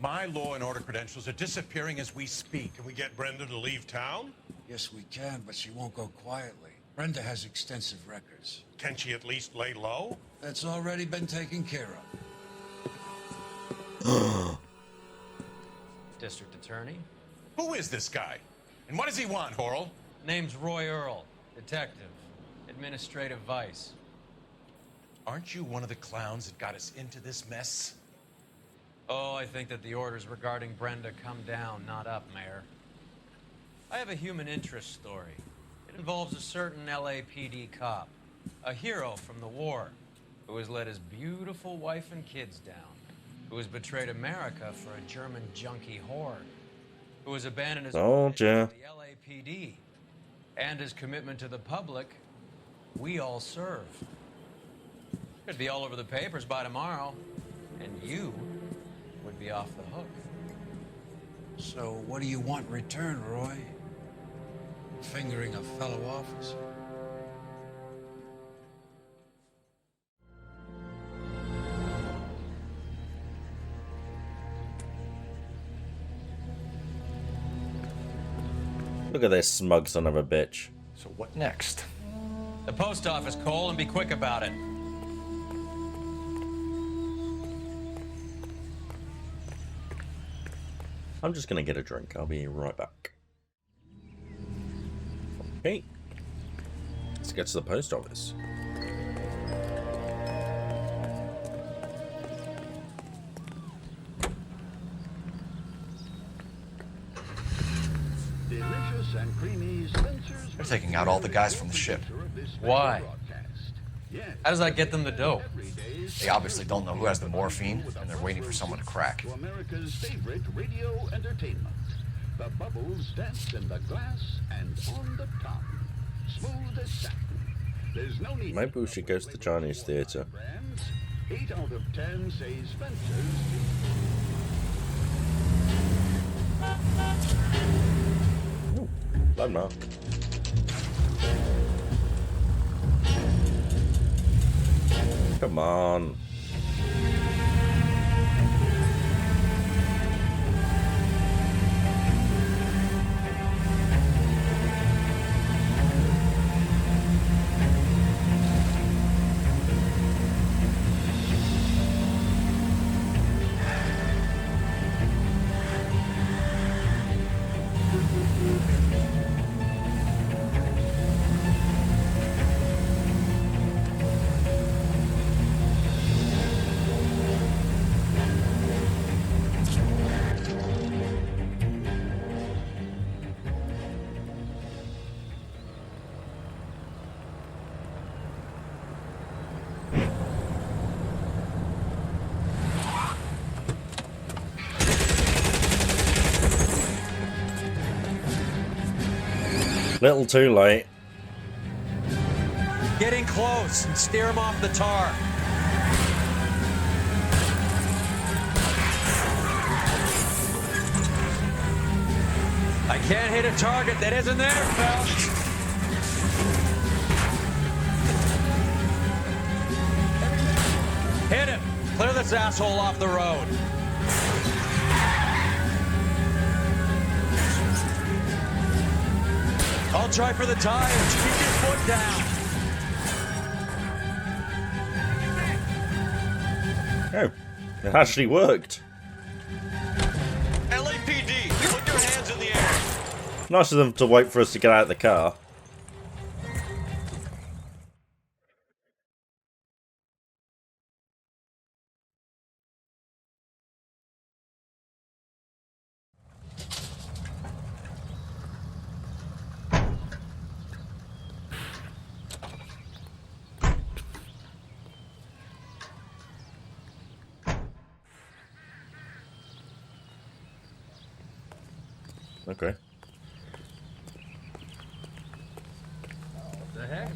My law and order credentials are disappearing as we speak. Can we get Brenda to leave town? Yes, we can, but she won't go quietly. Brenda has extensive records. Can she at least lay low? That's already been taken care of. District Attorney? Who is this guy? And what does he want, Horrell? Name's Roy Earl, detective, administrative vice. Aren't you one of the clowns that got us into this mess? Oh, I think that the orders regarding Brenda come down, not up, Mayor. I have a human interest story. It involves a certain LAPD cop, a hero from the war, who has let his beautiful wife and kids down, who has betrayed America for a German junkie horde, who has abandoned his to the LAPD, and his commitment to the public. We all serve. Could be all over the papers by tomorrow, and you would be off the hook. So what do you want in return, Roy? Fingering a fellow officer? Look at this smug son of a bitch. So what next? The post office, Cole, and be quick about it. I'm just gonna get a drink. I'll be right back. Okay. Let's get to the post office. Delicious and creamy Spencer's. They're taking out all the guys from the ship. Why? How does that get them the dope? They obviously don't know who has the morphine, and they're waiting for someone to crack. To America's favorite radio entertainment. The bubbles dance in the glass and on the tongue. Smooth as satin. There's no need. Maybe we should go to the Chinese theatre. 8 out of 10 say Spencer's. Landmark. Come on. Little too late. Get in close and steer him off the tar. I can't hit a target that isn't there, Phelps. Hit him. Clear this asshole off the road. I'll try for the tires. Keep your foot down. Oh, it actually worked. LAPD, put your hands in the air. Nice of them to wait for us to get out of the car. Okay. The heck?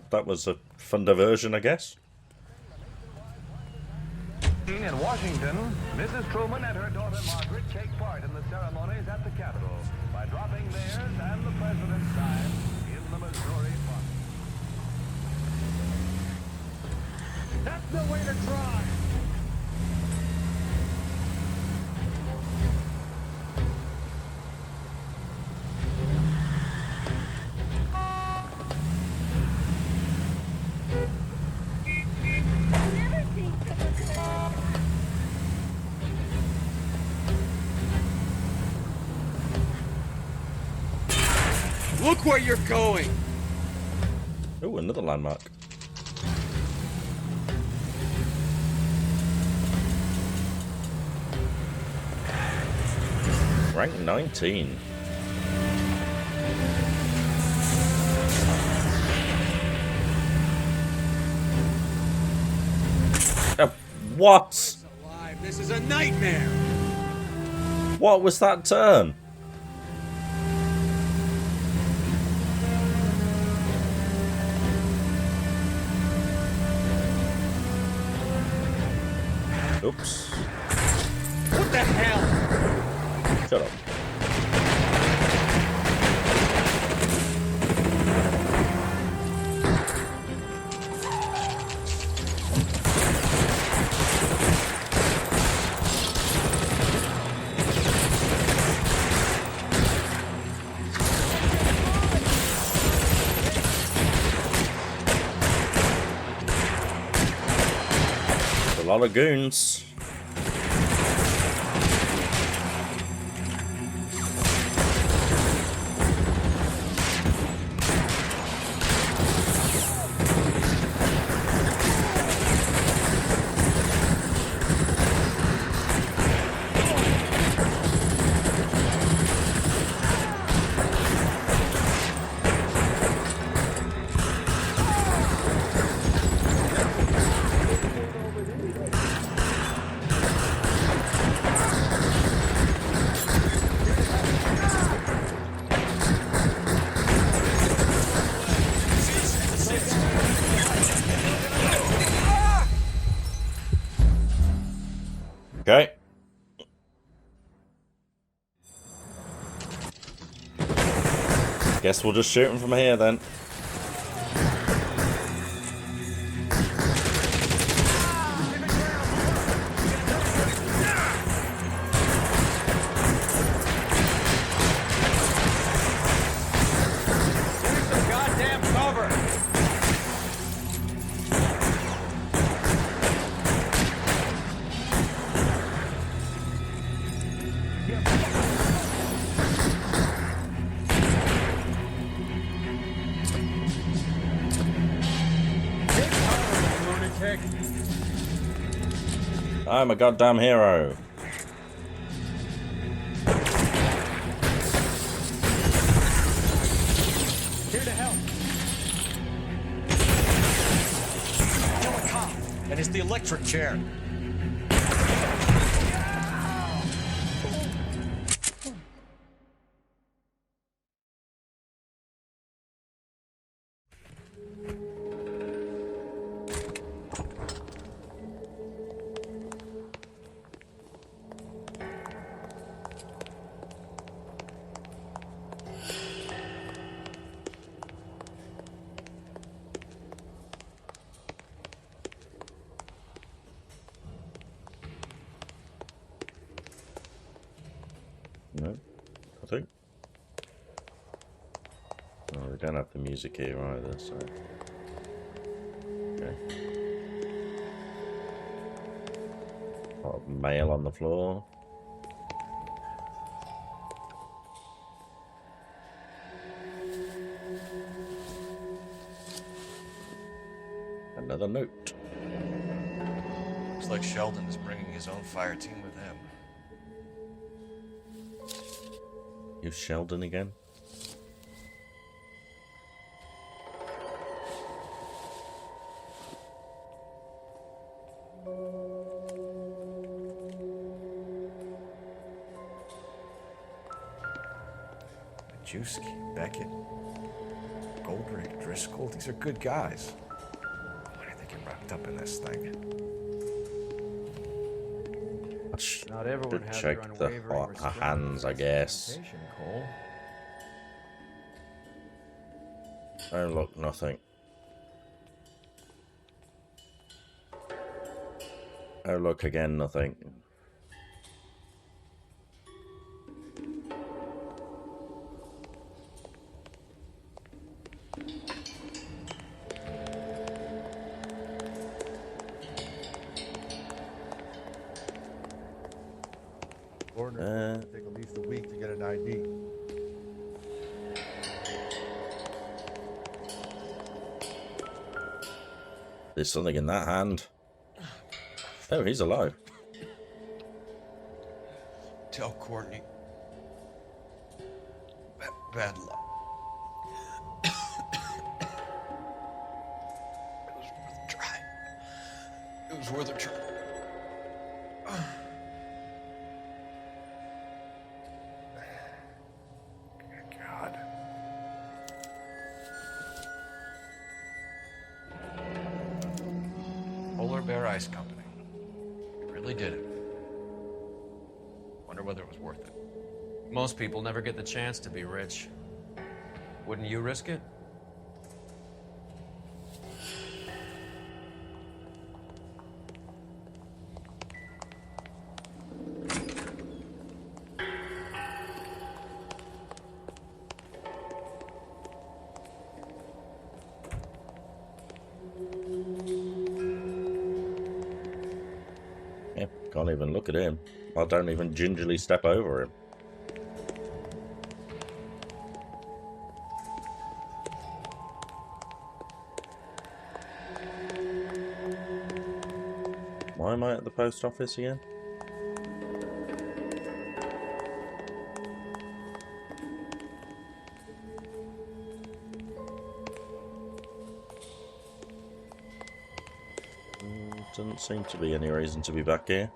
That was a fun diversion, I guess. In Washington, Mrs. Truman and her daughter Margaret take part in the ceremonies at the Capitol by dropping theirs and the president's sign in the Missouri Park. That's the way to try! Look where you're going! Oh, another landmark. Rank 19. What? This is a nightmare! What was that turn? Oops. What the hell? Shut up. A lot of goons. Okay. Guess we'll just shoot him from here then. Goddamn cover! I'm a goddamn hero. Here to help. Kill a cop. And it's the electric chair. think. Oh, we don't have the music here either, so... Okay. A lot of mail on the floor. Another note. Looks like Sheldon is bringing his own fire team with him. Who's Sheldon again? Majewski, Beckett, Goldrick, Driscoll, these are good guys. Why do they get wrapped up in this thing? Not everyone has check their the unwavering restraint hands, I guess. Cole. Oh, look, nothing. Oh, look, again, nothing. Take at least a week to get an ID. There's something in that hand. Oh, he's alive. Tell Courtney. Bad luck. It was worth a try. It was worth a try. God. Polar Bear Ice Company. You really did it. Wonder whether it was worth it. Most people never get the chance to be rich. Wouldn't you risk it? Yeah, can't even look at him. I don't even gingerly step over him. Why am I at the post office again? Doesn't seem to be any reason to be back here.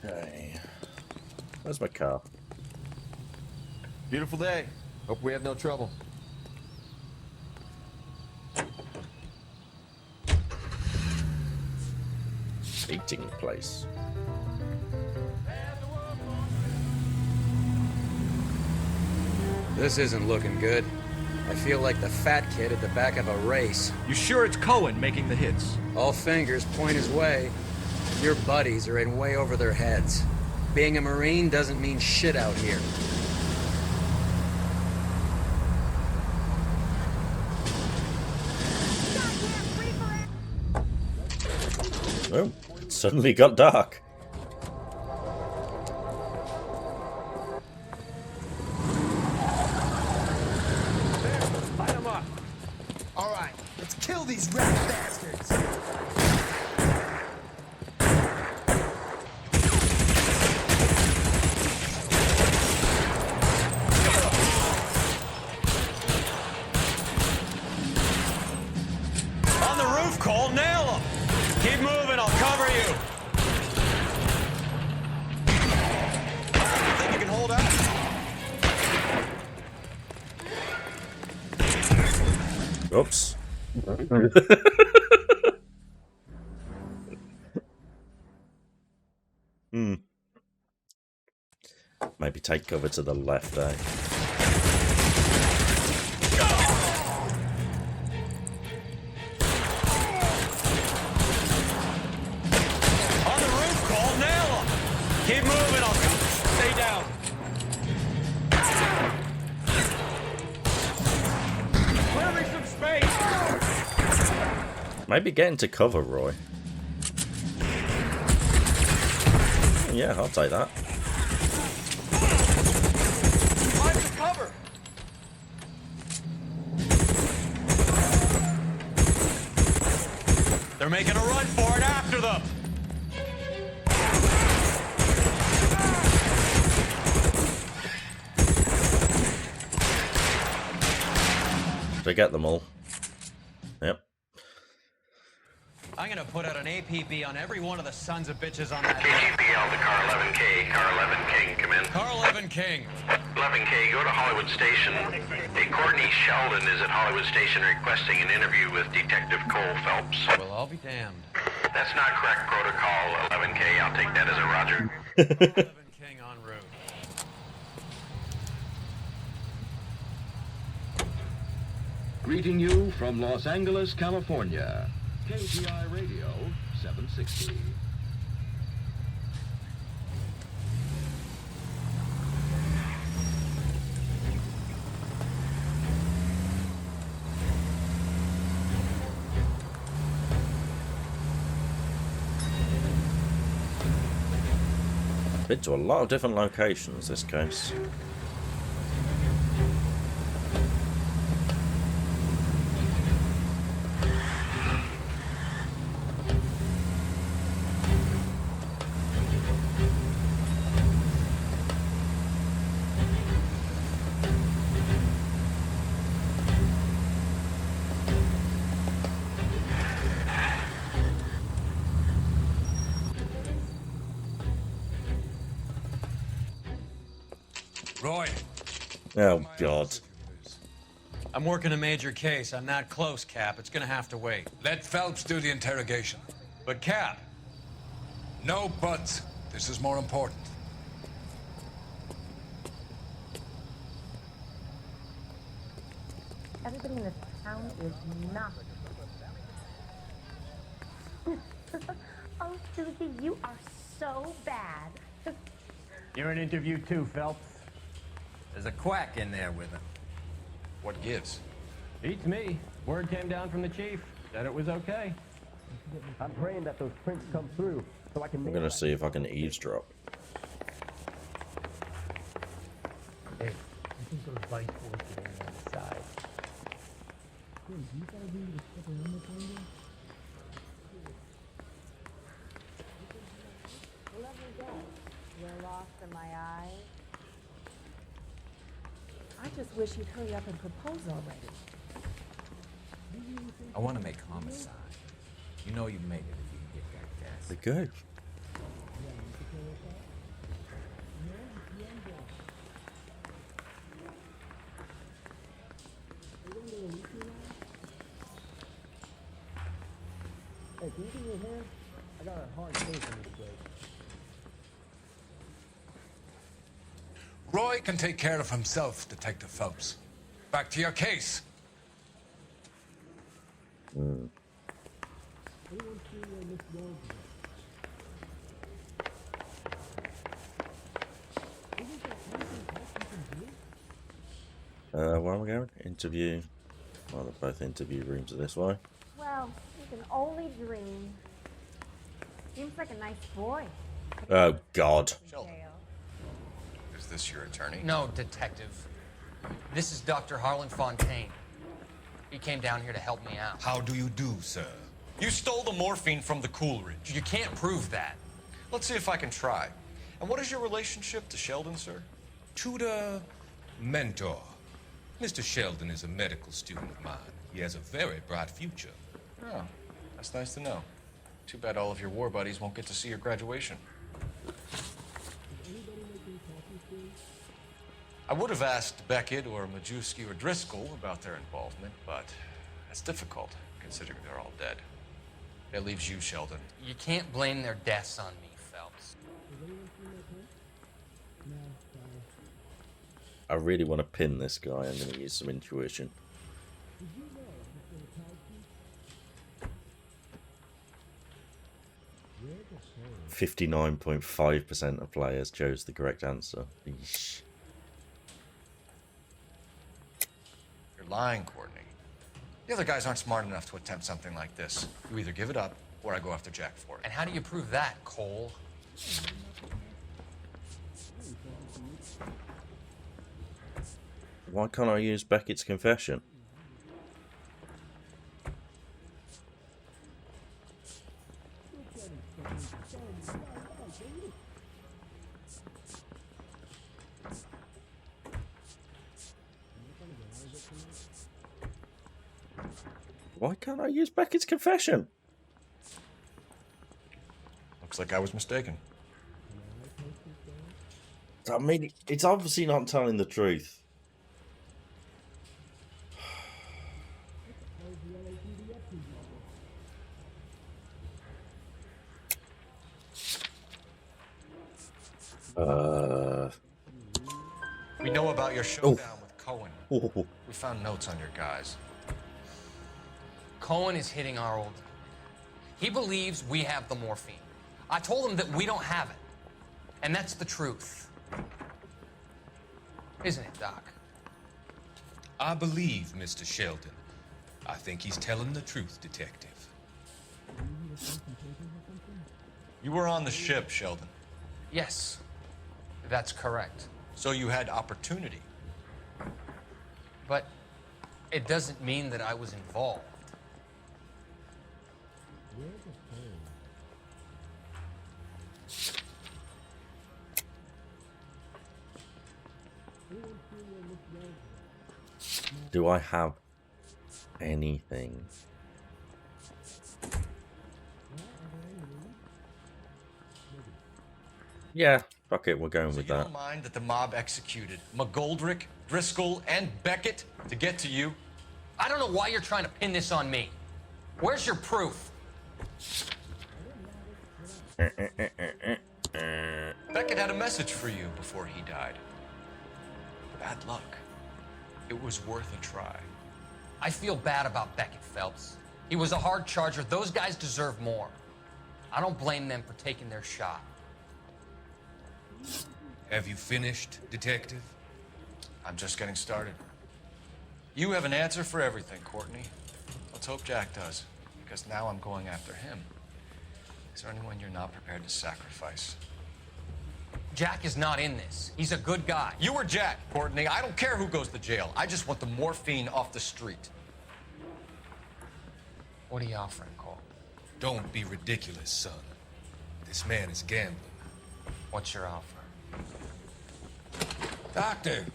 Okay. Where's my car? Beautiful day. Hope we have no trouble. Eating place. This isn't looking good. I feel like the fat kid at the back of a race. You sure it's Cohen making the hits? All fingers point his way. Your buddies are in way over their heads. Being a Marine doesn't mean shit out here. Oh, it suddenly got dark. Light them up. All right, let's kill these rat bastards. On the roof, Cole, nail them! Keep moving, I'll cover you! You think you can hold out? Oops. Maybe take cover to the left, eh? On the roof, Cole, nail him! Keep moving, I'll stay down. Clear me some space! Maybe get into cover, Roy. Yeah, I'll take that. Find the cover! They're making a run for it after them! Did I get them all? Yep. I'm gonna put out an APB on every one of the sons of bitches on that. KGPL to Car 11K. Car 11 King, come in. Car 11 King. 11K, go to Hollywood Station. Hey, Courtney Sheldon is at Hollywood Station requesting an interview with Detective Cole Phelps. Well, I'll be damned. That's not correct protocol, 11K. I'll take that as a roger. 11 King en route. Greeting you from Los Angeles, California. KGI Radio 760. Been to a lot of different locations this case. Roy. Oh, God. I'm working a major case. I'm not close, Cap. It's gonna have to wait. Let Phelps do the interrogation. But, Cap. No buts. This is more important. Everybody in this town is nuts. Oh, Susie, you are so bad. You're in interview too, Phelps. There's a quack in there with him. What gives? Beats me. Word came down from the chief. Said it was okay. I'm praying that those prints come through so I can... I'm gonna see if I can eavesdrop. Hey, I think those vice boards are on the side. You're lost in my eyes. I just wish you'd hurry up and propose already. I want to make homicide. You know you made it if you can get that gas. They're good. Hey, can you give me a hand? I got a hard case in this place. Roy can take care of himself, Detective Phelps. Back to your case. Where am I going? Interview. Well, they're both interview rooms are this way. Well, you can only dream. Seems like a nice boy. Oh, God. Sheldon. Is this your attorney? No, detective. This is Dr. Harlan Fontaine. He came down here to help me out. How do you do, sir? You stole the morphine from the Coolidge. You can't prove that. Let's see if I can try. And what is your relationship to Sheldon, sir? Tutor, mentor. Mr. Sheldon is a medical student of mine. He has a very bright future. Oh, that's nice to know. Too bad all of your war buddies won't get to see your graduation. I would have asked Beckett or Majewski or Driscoll about their involvement, but that's difficult, considering they're all dead. That leaves you, Sheldon. You can't blame their deaths on me, Phelps. I really want to pin this guy. I'm going to use some intuition. 59.5% of players chose the correct answer. Eesh. You're lying, Courtney. The other guys aren't smart enough to attempt something like this. You either give it up, or I go after Jack for it. And how do you prove that, Cole? Why can't I use Beckett's confession? Why can't I use Beckett's confession? Looks like I was mistaken. I mean, it's obviously not telling the truth. We know about your showdown with Cohen. We found notes on your guys. Cohen is hitting our old guy. He believes we have the morphine. I told him that we don't have it. And that's the truth. Isn't it, Doc? I believe Mr. Sheldon. I think he's telling the truth, Detective. You were on the ship, Sheldon. Yes, that's correct. So you had opportunity. But it doesn't mean that I was involved. Do I have anything? Yeah, fuck it, we're going with You that. don't mind that the mob executed McGoldrick, Driscoll, and Beckett to get to you? I don't know why you're trying to pin this on me. Where's your proof? Beckett had a message for you before he died. Bad luck. It was worth a try. I feel bad about Beckett, Phelps. He was a hard charger. Those guys deserve more. I don't blame them for taking their shot. Have you finished, Detective? I'm just getting started. You have an answer for everything, Courtney. Let's hope Jack does, because now I'm going after him. Is there anyone you're not prepared to sacrifice? Jack is not in this. He's a good guy. You or Jack, Courtney. I don't care who goes to jail. I just want the morphine off the street. What are you offering, Cole? Don't be ridiculous, son. This man is gambling. What's your offer? Doctor,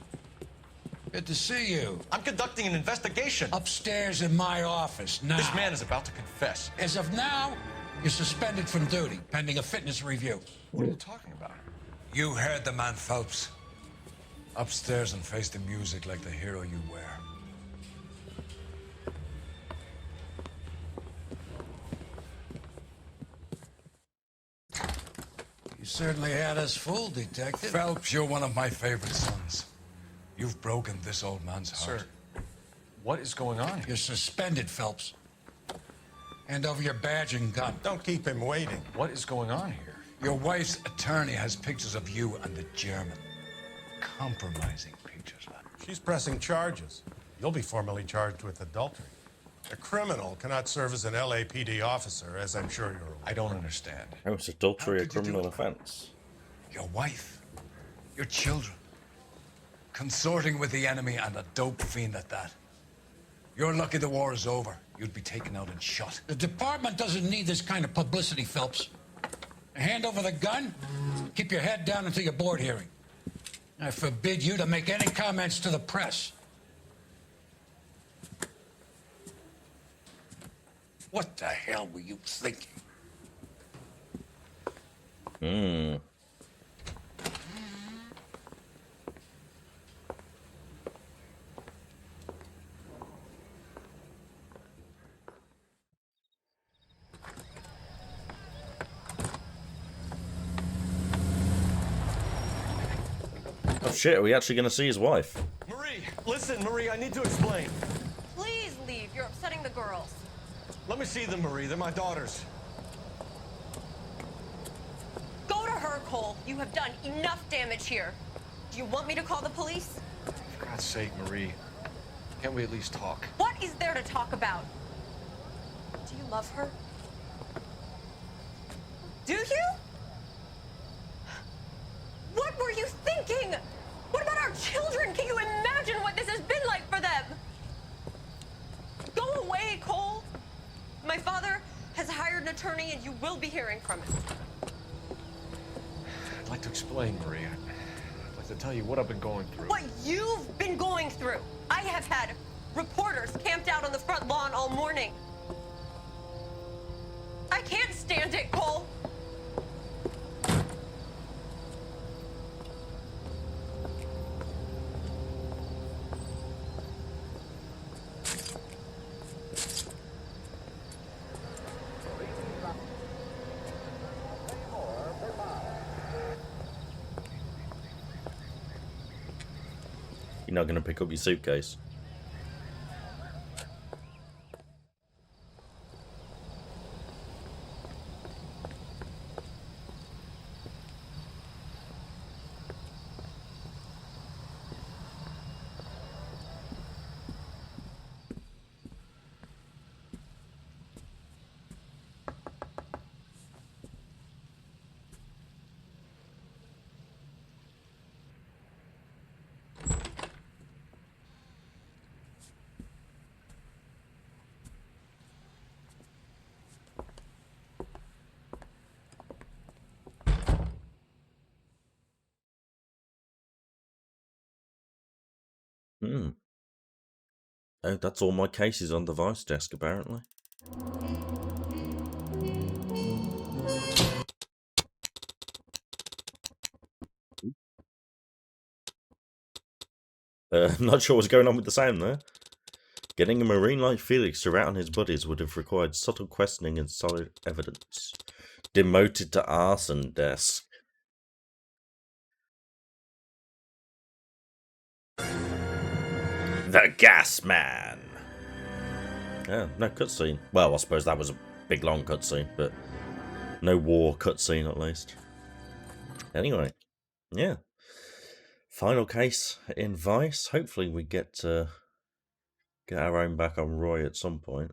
good to see you. I'm conducting an investigation. Upstairs in my office, now. This man is about to confess. As of now, you're suspended from duty, pending a fitness review. What are you talking about? You heard the man, Phelps. Upstairs and face the music like the hero you were. You certainly had us fooled, Detective. Phelps, you're one of my favorite sons. You've broken this old man's heart. Sir, what is going on here? You're suspended, Phelps. Hand over your badge and gun. Don't keep him waiting. What is going on here? Your wife's attorney has pictures of you and the German. Compromising pictures. She's pressing charges. You'll be formally charged with adultery. A criminal cannot serve as an LAPD officer, as I'm sure you're aware. I don't understand. How is adultery a criminal offence? Your wife, your children, consorting with the enemy and a dope fiend at that. You're lucky the war is over. You'd be taken out and shot. The department doesn't need this kind of publicity, Phelps. Hand over the gun, keep your head down until your board hearing. I forbid you to make any comments to the press. What the hell were you thinking? shit, are we actually going to see his wife? Marie, listen, Marie, I need to explain. Please leave. You're upsetting the girls. Let me see them, Marie. They're my daughters. Go to her, Cole. You have done enough damage here. Do you want me to call the police? For God's sake, Marie. Can't we at least talk? What is there to talk about? Do you love her? Do you? What were you thinking? What about our children? Can you imagine what this has been like for them? Go away, Cole. My father has hired an attorney and you will be hearing from him. I'd like to explain, Marie. I'd like to tell you what I've been going through. What you've been going through. I have had reporters camped out on the front lawn all morning. I can't stand it, Cole. You're not going to pick up your suitcase. Oh, that's all my cases on the vice desk, apparently. I'm not sure what's going on with the sound there. Getting a Marine like Felix to rat on his buddies would have required subtle questioning and solid evidence. Demoted to arson desk. The Gas Man. Yeah, no cutscene. Well, I suppose that was a big long cutscene, but no war cutscene at least. Anyway, yeah. Final case in Vice. Hopefully we get our own back on Roy at some point.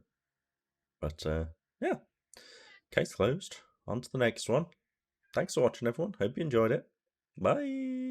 But yeah, case closed. On to the next one. Thanks for watching, everyone. Hope you enjoyed it. Bye.